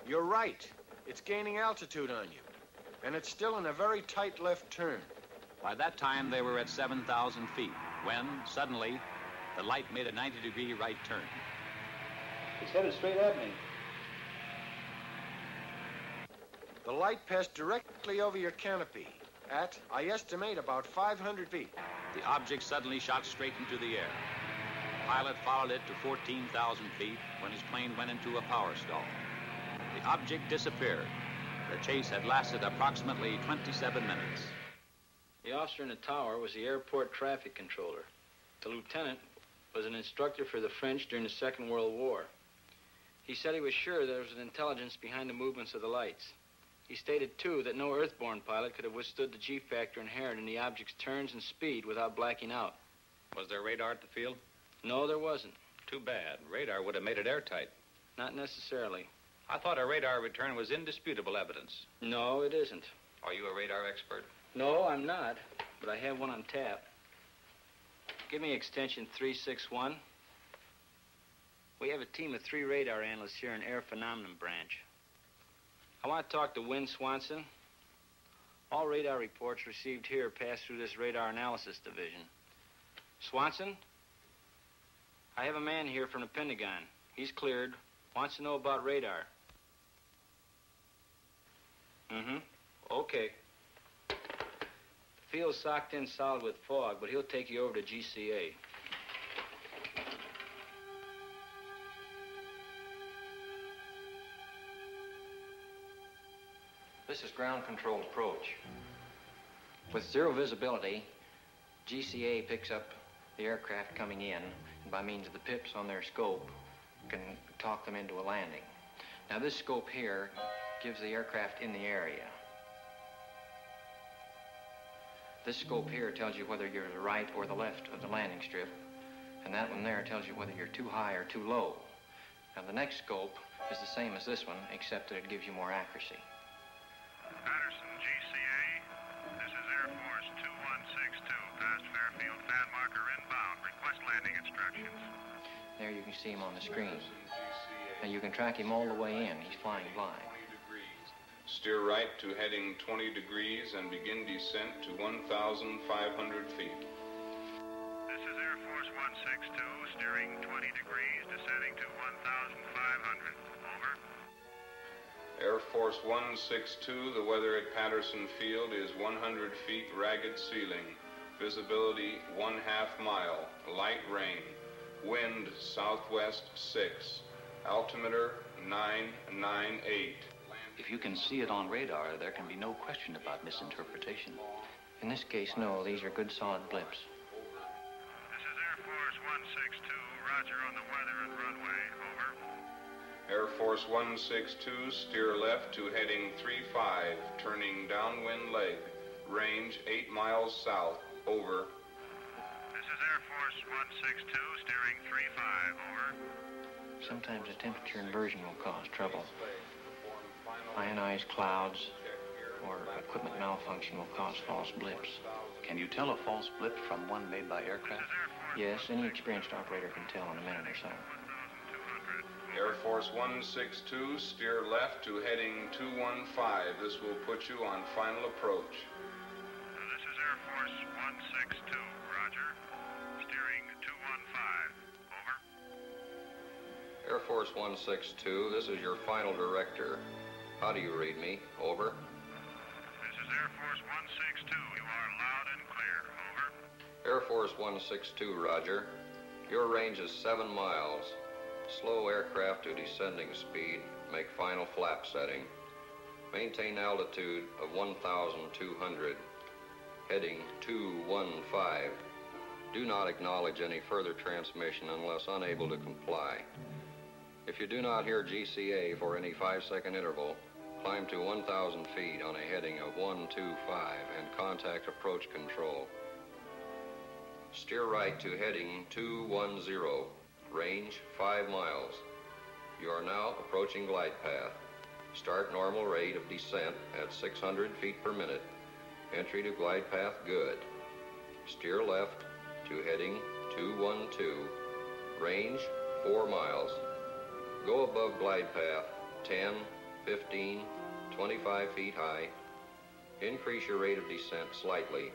You're right. It's gaining altitude on you. And it's still in a very tight left turn. By that time, they were at 7,000 feet, when, suddenly, the light made a 90-degree right turn. It's headed straight at me. The light passed directly over your canopy at, I estimate, about 500 feet. The object suddenly shot straight into the air. The pilot followed it to 14,000 feet when his plane went into a power stall. The object disappeared. The chase had lasted approximately 27 minutes. The officer in the tower was the airport traffic controller. The lieutenant was an instructor for the French during the Second World War. He said he was sure there was an intelligence behind the movements of the lights. He stated, too, that no earthborn pilot could have withstood the G-factor inherent in the object's turns and speed without blacking out. Was there radar at the field? No, there wasn't. Too bad. Radar would have made it airtight. Not necessarily. I thought a radar return was indisputable evidence. No, it isn't. Are you a radar expert? No, I'm not, but I have one on tap. Give me extension 361. We have a team of 3 radar analysts here in Air Phenomenon Branch. I want to talk to Wynn Swanson. All radar reports received here pass through this radar analysis division. Swanson? I have a man here from the Pentagon. He's cleared. Wants to know about radar. Okay. The field's socked in solid with fog, but he'll take you over to GCA. This is ground control approach. With zero visibility, GCA picks up the aircraft coming in, and by means of the pips on their scope, can talk them into a landing. Now this scope here gives the aircraft in the area. This scope here tells you whether you're to the right or the left of the landing strip, and that one there tells you whether you're too high or too low. Now the next scope is the same as this one, except that it gives you more accuracy. Patterson, GCA. This is Air Force 2162, past Fairfield, fan marker inbound. Request landing instructions. There you can see him on the screen. Now you can track him all the way in. He's flying blind. Steer right to heading 20 degrees and begin descent to 1,500 feet. This is Air Force 162, steering 20 degrees, descending to 1,500. Over. Air Force 162, the weather at Patterson Field is 100 feet ragged ceiling. Visibility 1/2 mile. Light rain. Wind southwest 6. Altimeter 998. If you can see it on radar, there can be no question about misinterpretation. In this case, no. These are good, solid blips. This is Air Force 162, roger on the weather and runway. Over. Air Force 162, steer left to heading 35, turning downwind leg. Range 8 miles south. Over. This is Air Force 162, steering 35, over. Sometimes a temperature inversion will cause trouble. Ionized clouds or equipment malfunction will cause false blips. Can you tell a false blip from one made by aircraft? Yes, any experienced operator can tell in a minute or so. Air Force 162, steer left to heading 215. This will put you on final approach. This is Air Force 162, roger. Steering 215, over. Air Force 162, this is your final director. How do you read me? Over. This is Air Force 162. You are loud and clear, over. Air Force 162, roger. Your range is 7 miles. Slow aircraft to descending speed. Make final flap setting. Maintain altitude of 1,200. Heading 215. Do not acknowledge any further transmission unless unable to comply. If you do not hear GCA for any 5-second interval, climb to 1,000 feet on a heading of 125 and contact approach control. Steer right to heading 210. Range 5 miles. You are now approaching glide path. Start normal rate of descent at 600 feet per minute. Entry to glide path good. Steer left to heading 212. Range 4 miles. Go above glide path 10, 15, 25 feet high. Increase your rate of descent slightly.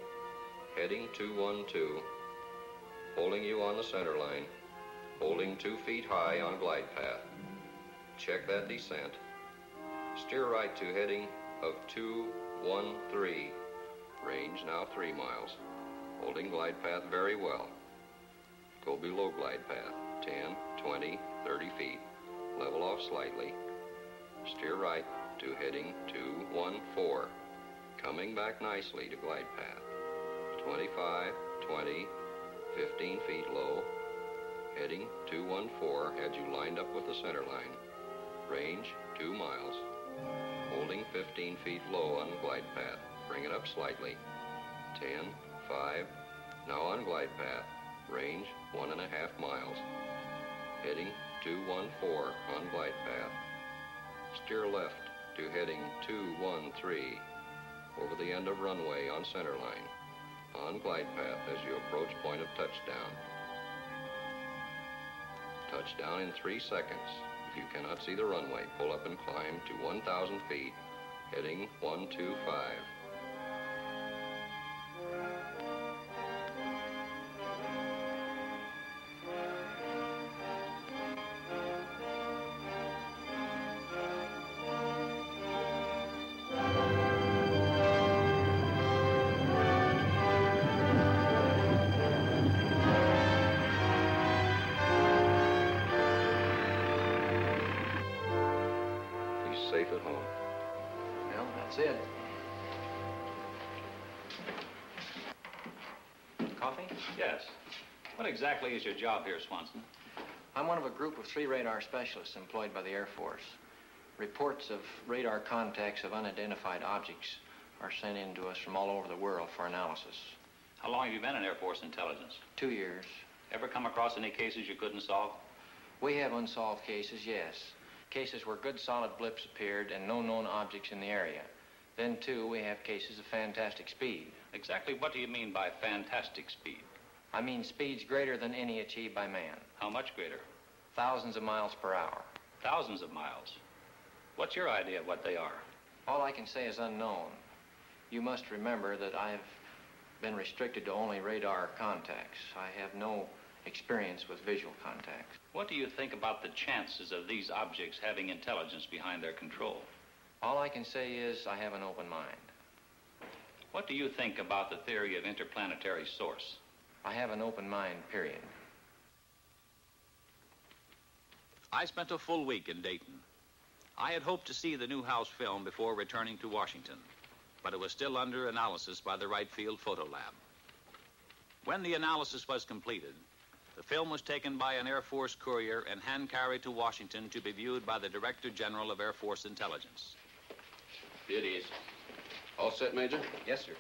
Heading 212. Holding you on the center line. Holding 2 feet high on glide path. Check that descent. Steer right to heading of 213. Range now 3 miles. Holding glide path very well. Go below glide path. 10, 20, 30 feet. Level off slightly. Steer right to heading 214. Coming back nicely to glide path. 25, 20, 15 feet low. Heading 214 had you lined up with the center line. Range 2 miles. Holding 15 feet low on glide path. Bring it up slightly. 10, 5. Now on glide path. Range 1.5 miles. Heading 214 on glide path. Steer left to heading 213 over the end of runway on center line. On glide path as you approach point of touchdown. Touchdown in 3 seconds. If you cannot see the runway, pull up and climb to 1,000 feet, heading 125. Safe at home. Well, that's it. Coffee? Yes. What exactly is your job here, Swanson? I'm one of a group of 3 radar specialists employed by the Air Force. Reports of radar contacts of unidentified objects are sent in to us from all over the world for analysis. How long have you been in Air Force intelligence? 2 years. Ever come across any cases you couldn't solve? We have unsolved cases, yes. Cases where good solid blips appeared and no known objects in the area. Then, too, we have cases of fantastic speed. Exactly what do you mean by fantastic speed? I mean speeds greater than any achieved by man. How much greater? Thousands of miles per hour. Thousands of miles. What's your idea of what they are? All I can say is unknown. You must remember that I've been restricted to only radar contacts. I have no experience with visual contacts. What do you think about the chances of these objects having intelligence behind their control? All I can say is I have an open mind. What do you think about the theory of interplanetary source? I have an open mind, period. I spent a full week in Dayton. I had hoped to see the Newhouse film before returning to Washington, but it was still under analysis by the Wright Field Photo Lab. When the analysis was completed, The film was taken by an Air Force courier and hand-carried to Washington to be viewed by the Director General of Air Force Intelligence. It is. All set, Major? Yes, sir.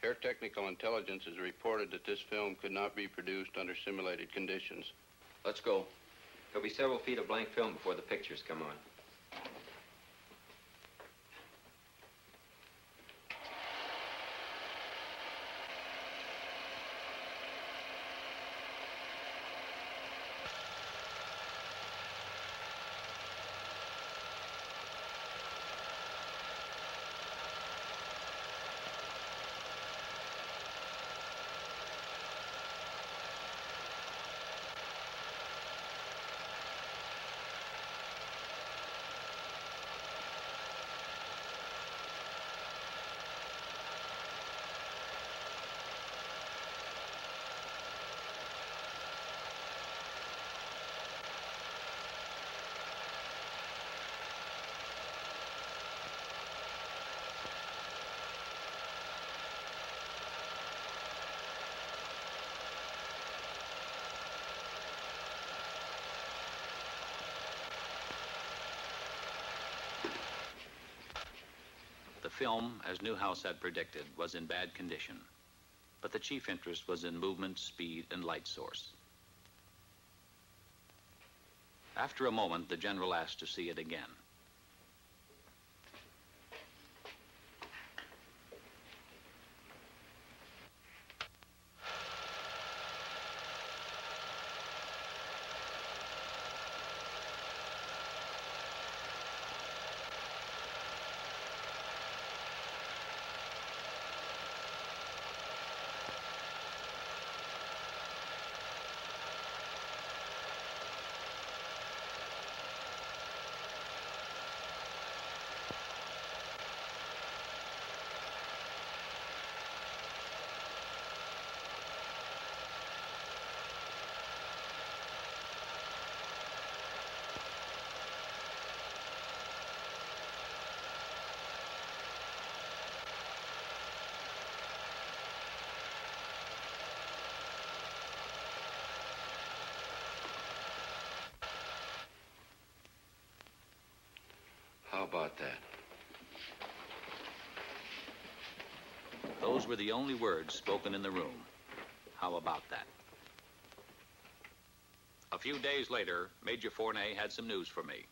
Air Technical Intelligence has reported that this film could not be produced under simulated conditions. Let's go. There'll be several feet of blank film before the pictures come on. The film, as Newhouse had predicted, was in bad condition, but the chief interest was in movement, speed, and light source. After a moment, the general asked to see it again. How about that? Those were the only words spoken in the room. How about that? A few days later, Major Fournet had some news for me.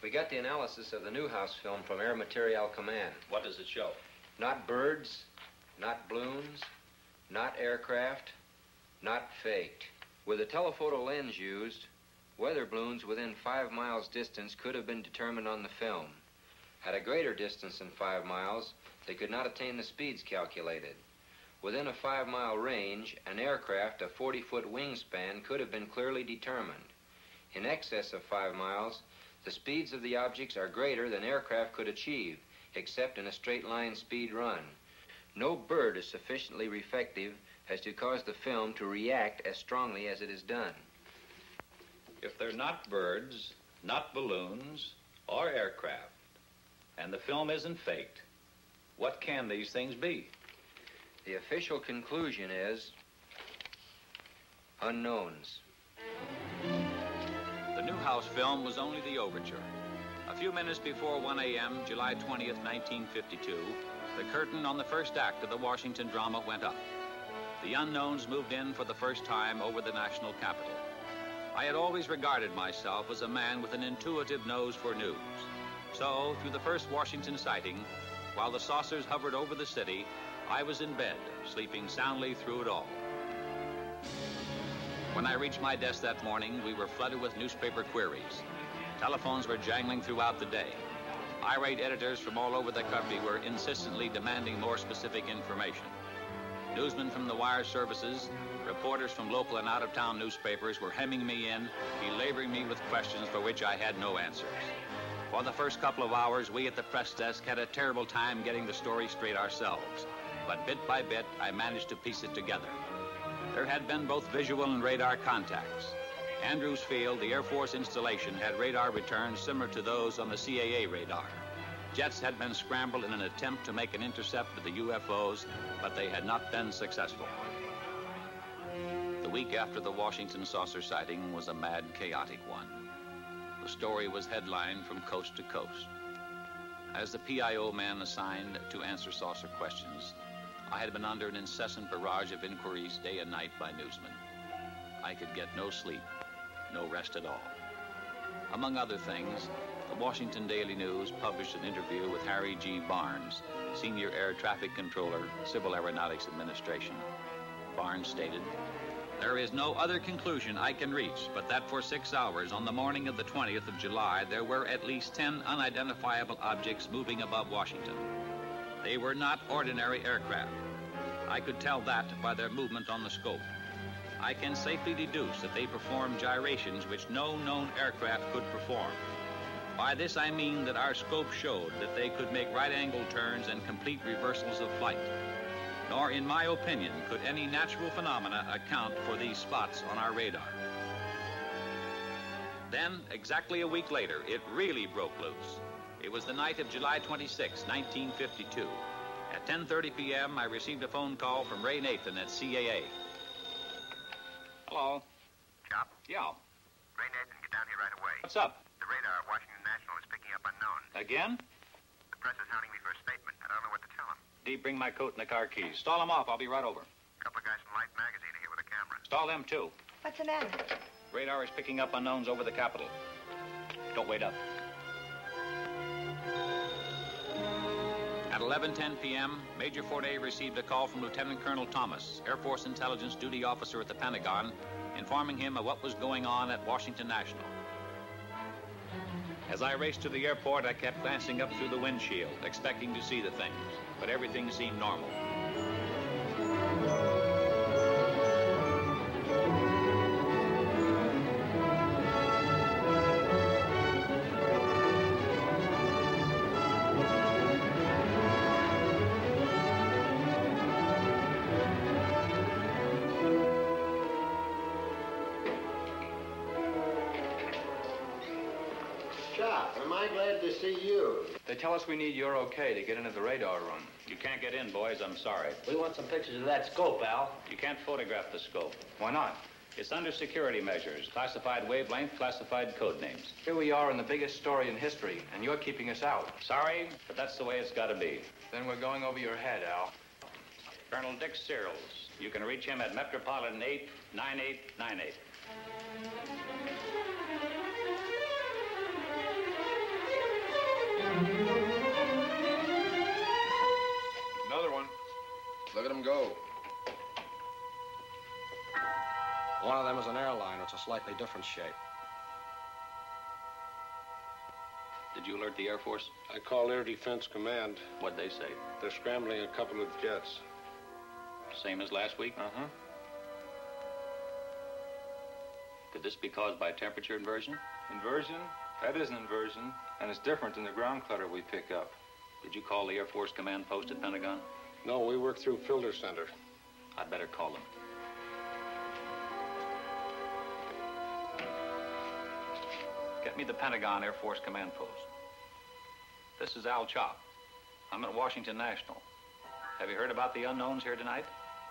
We got the analysis of the Newhouse film from Air Materiel Command. What does it show? Not birds, not balloons, not aircraft, not faked. With the telephoto lens used, weather balloons within 5 miles distance could have been determined on the film. At a greater distance than 5 miles, they could not attain the speeds calculated. Within a 5-mile range, an aircraft of 40-foot wingspan could have been clearly determined. In excess of 5 miles, the speeds of the objects are greater than aircraft could achieve, except in a straight-line speed run. No bird is sufficiently reflective as to cause the film to react as strongly as it is done. If they're not birds, not balloons, or aircraft, and the film isn't faked, what can these things be? The official conclusion is unknowns. The Newhouse film was only the overture. A few minutes before 1 a.m., July 20th, 1952, the curtain on the first act of the Washington drama went up. The unknowns moved in for the first time over the national capital. I had always regarded myself as a man with an intuitive nose for news. So, through the first Washington sighting, while the saucers hovered over the city, I was in bed, sleeping soundly through it all. When I reached my desk that morning, we were flooded with newspaper queries. Telephones were jangling throughout the day. Irate editors from all over the country were insistently demanding more specific information. Newsmen from the wire services, reporters from local and out-of-town newspapers were hemming me in, belaboring me with questions for which I had no answers. For the first couple of hours, we at the press desk had a terrible time getting the story straight ourselves. But bit by bit, I managed to piece it together. There had been both visual and radar contacts. Andrews Field, the Air Force installation, had radar returns similar to those on the CAA radar. Jets had been scrambled in an attempt to make an intercept of the UFOs, but they had not been successful. The week after the Washington saucer sighting was a mad, chaotic one. The story was headlined from coast to coast. As the PIO man assigned to answer saucer questions, I had been under an incessant barrage of inquiries day and night by newsmen. I could get no sleep, no rest at all. Among other things, the Washington Daily News published an interview with Harry G. Barnes, Senior Air Traffic Controller, Civil Aeronautics Administration. Barnes stated, "There is no other conclusion I can reach but that for 6 hours on the morning of the 20th of July, there were at least 10 unidentifiable objects moving above Washington. They were not ordinary aircraft. I could tell that by their movement on the scope. I can safely deduce that they performed gyrations which no known aircraft could perform. By this I mean that our scope showed that they could make right-angle turns and complete reversals of flight. Nor, in my opinion, could any natural phenomena account for these spots on our radar." Then, exactly a week later, it really broke loose. It was the night of July 26, 1952. At 10:30 p.m., I received a phone call from Ray Nathan at CAA. Hello. Chop? Yeah. Ray Nathan, get down here right away. What's up? The radar at Washington National is picking up unknowns. Again? The press is hounding me for a statement. I don't know what to tell them. Dee, bring my coat and the car keys. Stall them off. I'll be right over. A couple of guys from Light Magazine are here with a camera. Stall them, too. What's the matter? Radar is picking up unknowns over the Capitol. Don't wait up. At 11:10 p.m., Major Forday received a call from Lieutenant Colonel Thomas, Air Force Intelligence Duty Officer at the Pentagon, informing him of what was going on at Washington National. As I raced to the airport, I kept glancing up through the windshield, expecting to see the things, but everything seemed normal. Am I glad to see you? They tell us we need your okay to get into the radar room. You can't get in, boys. I'm sorry. We want some pictures of that scope, Al. You can't photograph the scope. Why not? It's under security measures, classified wavelength, classified code names. Here we are in the biggest story in history, and you're keeping us out. Sorry, but that's the way it's got to be. Then we're going over your head, Al. Colonel Dick Searles. You can reach him at Metropolitan 89898. Another one. Look at them go. One of them is an airliner. It's a slightly different shape. Did you alert the Air Force? I called Air Defense Command. What'd they say? They're scrambling a couple of jets. Same as last week? Uh-huh. Could this be caused by temperature inversion? Inversion? That isn't inversion, and it's different than the ground clutter we pick up. Did you call the Air Force Command Post at Pentagon? No, we work through Filter Center. I'd better call them. Get me the Pentagon Air Force Command Post. This is Al Chop. I'm at Washington National. Have you heard about the unknowns here tonight?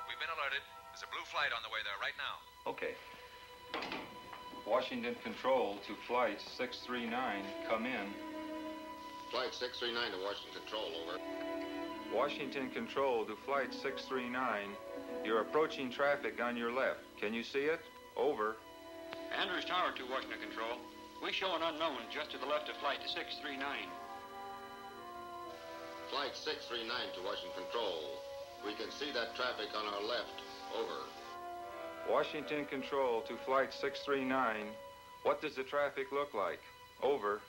We've been alerted. There's a blue flight on the way there right now. Okay. Washington Control to Flight 639, come in. Flight 639 to Washington Control, over. Washington Control to Flight 639. You're approaching traffic on your left. Can you see it? Over. Andrews Tower to Washington Control. We show an unknown just to the left of Flight 639. Flight 639 to Washington Control. We can see that traffic on our left, over. Washington Control to Flight 639. What does the traffic look like? Over.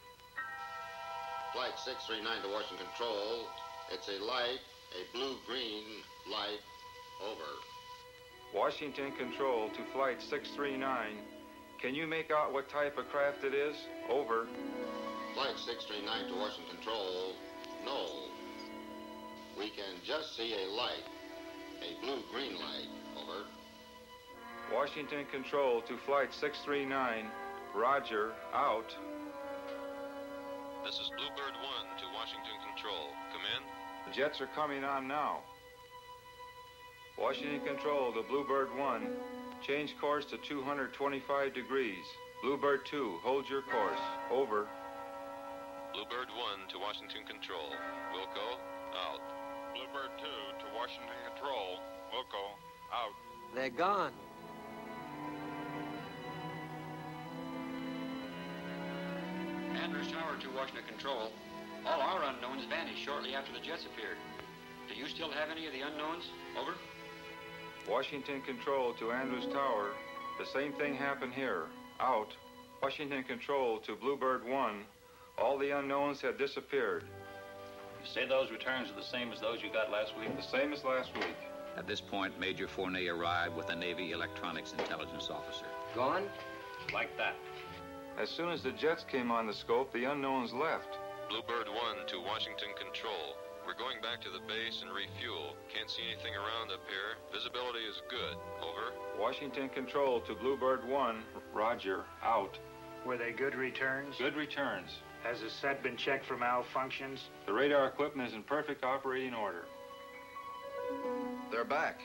Flight 639 to Washington Control. It's a light, a blue-green light, over. Washington Control to Flight 639. Can you make out what type of craft it is? Over. Flight 639 to Washington Control. No. We can just see a light, a blue-green light, over. Washington Control to Flight 639. Roger, out. This is Bluebird 1 to Washington Control. Come in. The jets are coming on now. Washington Control to Bluebird 1. Change course to 225 degrees. Bluebird 2, hold your course. Over. Bluebird 1 to Washington Control. Wilco, out. Bluebird 2 to Washington Control. Wilco, out. They're gone. Andrews Tower to Washington Control. All our unknowns vanished shortly after the jets appeared. Do you still have any of the unknowns? Over. Washington Control to Andrews Tower. The same thing happened here. Out. Washington Control to Bluebird 1. All the unknowns had disappeared. You say those returns are the same as those you got last week? The same as last week. At this point, Major Fournet arrived with a Navy electronics intelligence officer. Gone? Like that. As soon as the jets came on the scope, the unknowns left. Bluebird 1 to Washington Control. We're going back to the base and refuel. Can't see anything around up here. Visibility is good. Over. Washington Control to Bluebird 1. Roger. Out. Were they good returns? Good returns. Has the set been checked for malfunctions? The radar equipment is in perfect operating order. They're back.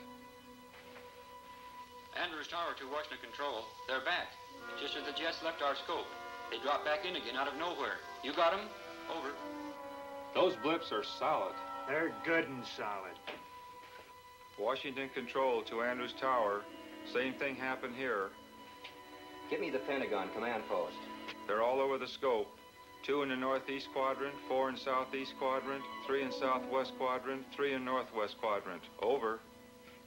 Andrews Tower to Washington Control. They're back. Just as the jets left our scope. They dropped back in again out of nowhere. You got them? Over. Those blips are solid. They're good and solid. Washington Control to Andrews Tower. Same thing happened here. Give me the Pentagon command post. They're all over the scope. 2 in the northeast quadrant, 4 in southeast quadrant, 3 in southwest quadrant, 3 in northwest quadrant. Over.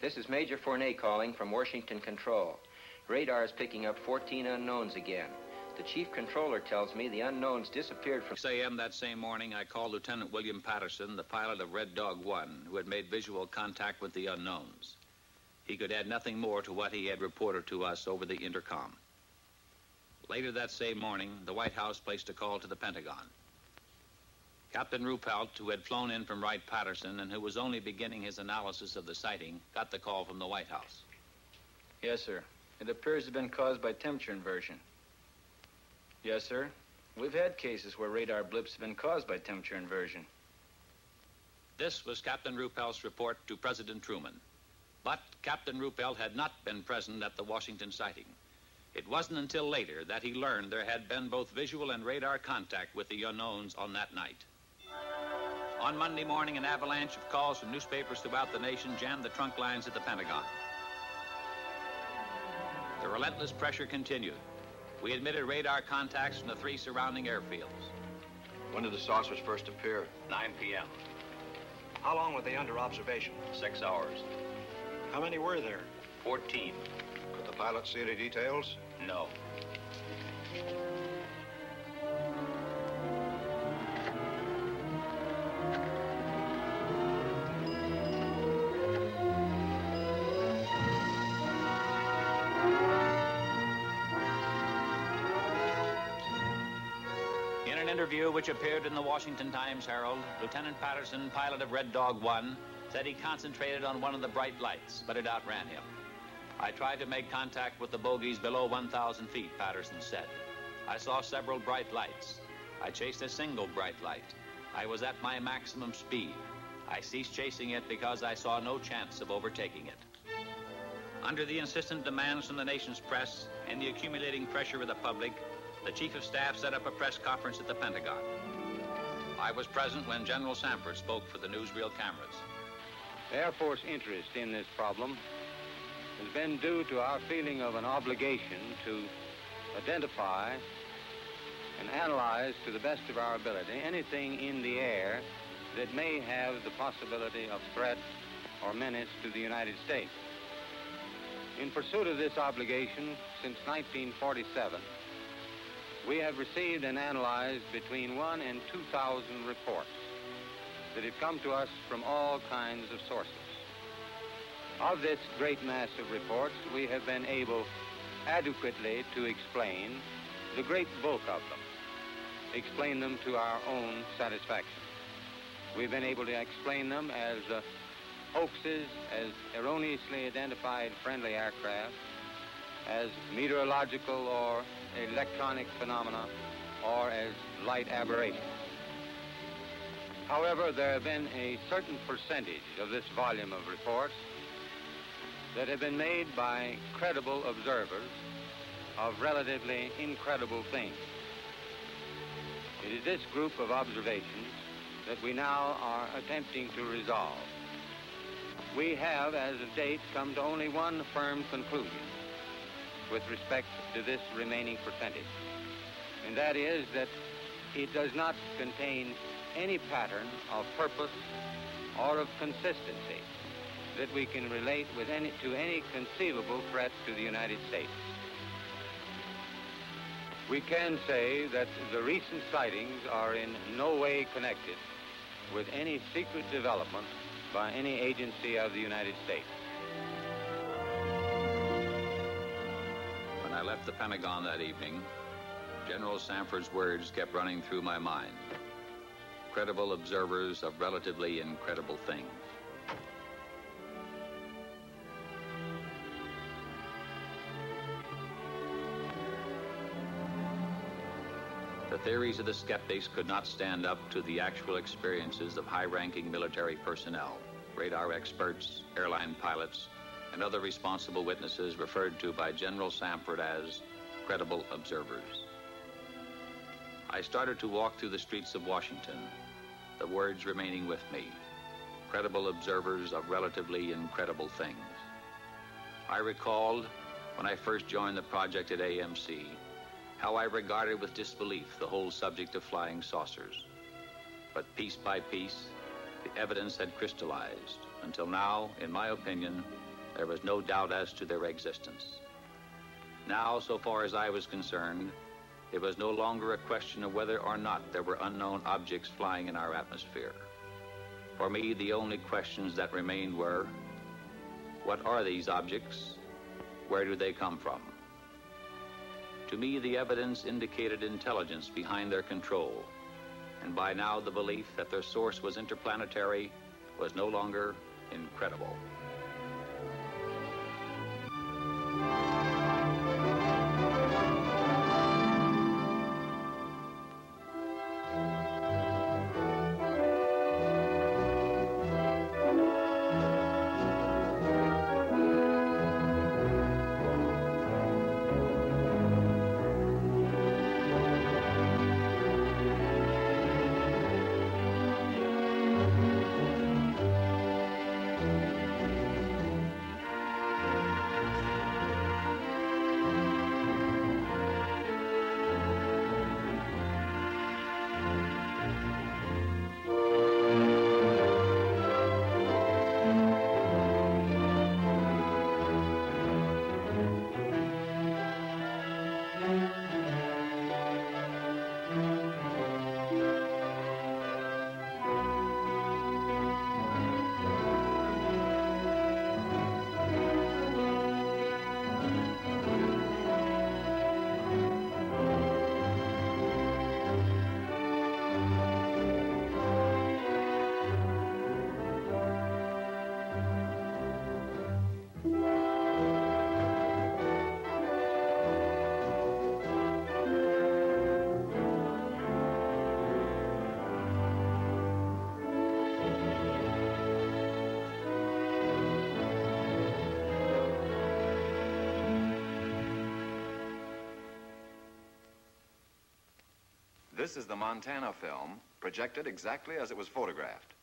This is Major Fournet calling from Washington Control. Radar is picking up 14 unknowns again. The chief controller tells me the unknowns disappeared from 6 a.m. that same morning, I called Lieutenant William Patterson, the pilot of Red Dog 1, who had made visual contact with the unknowns. He could add nothing more to what he had reported to us over the intercom. Later that same morning, the White House placed a call to the Pentagon. Captain Ruppelt, who had flown in from Wright-Patterson and who was only beginning his analysis of the sighting, got the call from the White House. Yes, sir. It appears to have been caused by temperature inversion. Yes, sir. We've had cases where radar blips have been caused by temperature inversion. This was Captain Ruppelt's report to President Truman. But Captain Ruppelt had not been present at the Washington sighting. It wasn't until later that he learned there had been both visual and radar contact with the unknowns on that night. On Monday morning, an avalanche of calls from newspapers throughout the nation jammed the trunk lines at the Pentagon. The relentless pressure continued. We admitted radar contacts from the 3 surrounding airfields. When did the saucers first appear? 9 p.m. How long were they under observation? 6 hours. How many were there? 14. Could the pilot see any details? No. In an interview which appeared in the Washington Times-Herald, Lieutenant Patterson, pilot of Red Dog 1, said he concentrated on one of the bright lights, but it outran him. I tried to make contact with the bogies below 1,000 feet, Patterson said. I saw several bright lights. I chased a single bright light. I was at my maximum speed. I ceased chasing it because I saw no chance of overtaking it. Under the insistent demands from the nation's press and the accumulating pressure of the public, the Chief of Staff set up a press conference at the Pentagon. I was present when General Sanford spoke for the newsreel cameras. The Air Force interest in this problem has been due to our feeling of an obligation to identify and analyze to the best of our ability anything in the air that may have the possibility of threat or menace to the United States. In pursuit of this obligation, since 1947, we have received and analyzed between 1,000 and 2,000 reports that have come to us from all kinds of sources. Of this great mass of reports, we have been able adequately to explain the great bulk of them, explain them to our own satisfaction. We've been able to explain them as hoaxes, as erroneously identified friendly aircraft, as meteorological or electronic phenomena, or as light aberrations. However, there have been a certain percentage of this volume of reports that have been made by credible observers of relatively incredible things. It is this group of observations that we now are attempting to resolve. We have, as of date, come to only one firm conclusion with respect to this remaining percentage, and that is that it does not contain any pattern of purpose or of consistency that we can relate with to any conceivable threat to the United States. We can say that the recent sightings are in no way connected with any secret development by any agency of the United States. When I left the Pentagon that evening, General Samford's words kept running through my mind. Credible observers of relatively incredible things. The theories of the skeptics could not stand up to the actual experiences of high-ranking military personnel, radar experts, airline pilots, and other responsible witnesses referred to by General Samford as credible observers. I started to walk through the streets of Washington, the words remaining with me, credible observers of relatively incredible things. I recalled, when I first joined the project at AMC, how I regarded with disbelief the whole subject of flying saucers. But piece by piece, the evidence had crystallized, until now, in my opinion, there was no doubt as to their existence. Now, so far as I was concerned, it was no longer a question of whether or not there were unknown objects flying in our atmosphere. For me, the only questions that remained were, what are these objects? Where do they come from? To me, the evidence indicated intelligence behind their control, and by now the belief that their source was interplanetary was no longer incredible. This is the Montana film, projected exactly as it was photographed.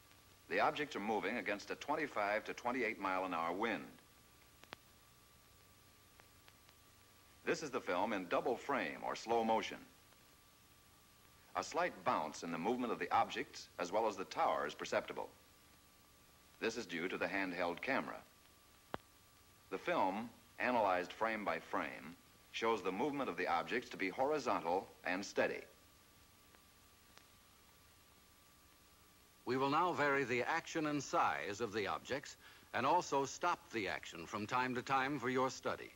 The objects are moving against a 25 to 28 mile an hour wind. This is the film in double frame or slow motion. A slight bounce in the movement of the objects as well as the tower is perceptible. This is due to the handheld camera. The film, analyzed frame by frame, shows the movement of the objects to be horizontal and steady. We will now vary the action and size of the objects and also stop the action from time to time for your study.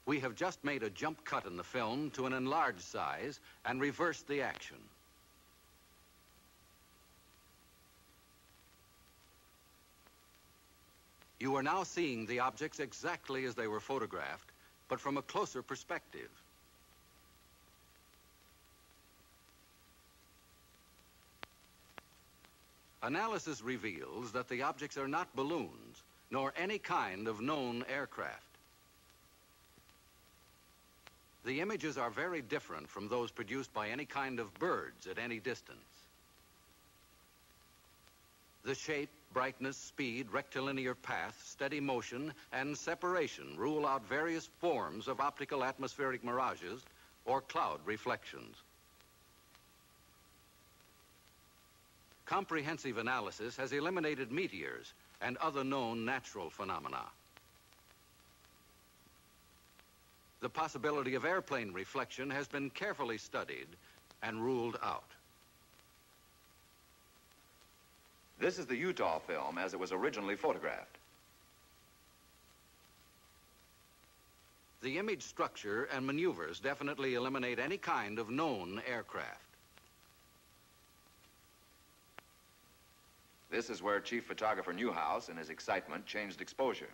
We have just made a jump cut in the film to an enlarged size and reversed the action. You are now seeing the objects exactly as they were photographed, but from a closer perspective. Analysis reveals that the objects are not balloons, nor any kind of known aircraft. The images are very different from those produced by any kind of birds at any distance. The shape, brightness, speed, rectilinear path, steady motion, and separation rule out various forms of optical atmospheric mirages or cloud reflections. Comprehensive analysis has eliminated meteors and other known natural phenomena. The possibility of airplane reflection has been carefully studied and ruled out. This is the Utah film as it was originally photographed. The image structure and maneuvers definitely eliminate any kind of known aircraft. This is where Chief Photographer Newhouse, in his excitement, changed exposure.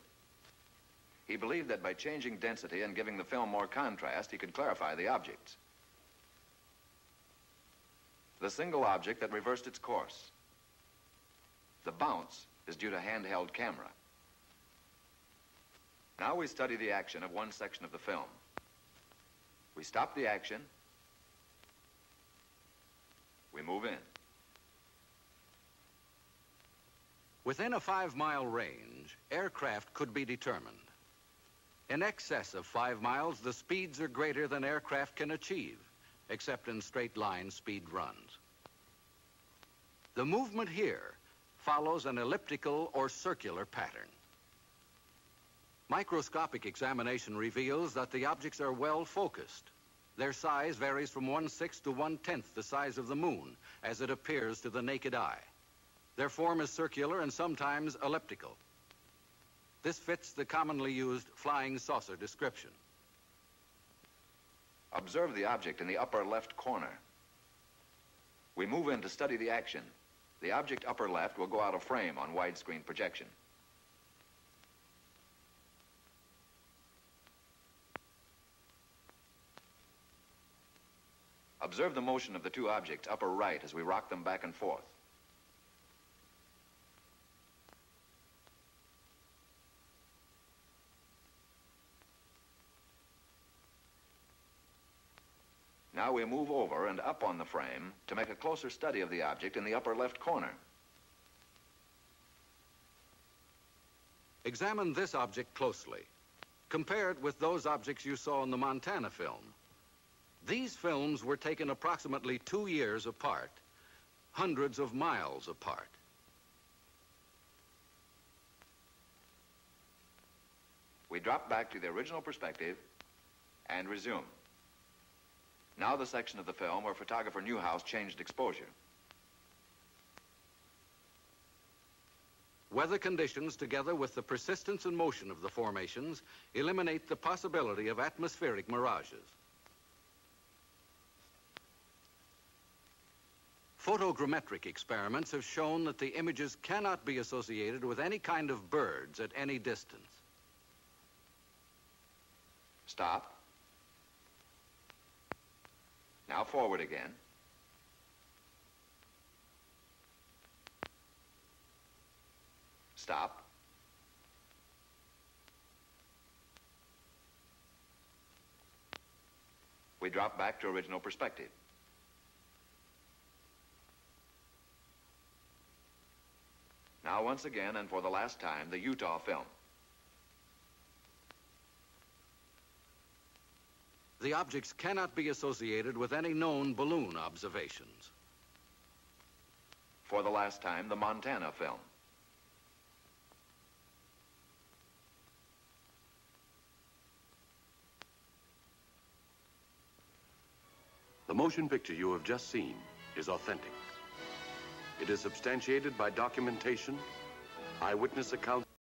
He believed that by changing density and giving the film more contrast, he could clarify the objects. The single object that reversed its course. The bounce is due to handheld camera. Now we study the action of one section of the film. We stop the action. We move in. Within a 5-mile range, aircraft could be determined. In excess of 5 miles, the speeds are greater than aircraft can achieve, except in straight-line speed runs. The movement here follows an elliptical or circular pattern. Microscopic examination reveals that the objects are well focused. Their size varies from 1/6 to 1/10 the size of the moon, as it appears to the naked eye. Their form is circular and sometimes elliptical. This fits the commonly used flying saucer description. Observe the object in the upper left corner. We move in to study the action. The object upper left will go out of frame on widescreen projection. Observe the motion of the two objects upper right as we rock them back and forth. Now we move over and up on the frame to make a closer study of the object in the upper left corner. Examine this object closely. Compare it with those objects you saw in the Montana film. These films were taken approximately 2 years apart, hundreds of miles apart. We drop back to the original perspective and resume. Now the section of the film where photographer Newhouse changed exposure. Weather conditions, together with the persistence and motion of the formations, eliminate the possibility of atmospheric mirages. Photogrammetric experiments have shown that the images cannot be associated with any kind of birds at any distance. Stop. Now forward again. Stop. We drop back to original perspective. Now once again, and for the last time, the Utah film. The objects cannot be associated with any known balloon observations. For the last time, the Montana film. The motion picture you have just seen is authentic. It is substantiated by documentation, eyewitness accounts,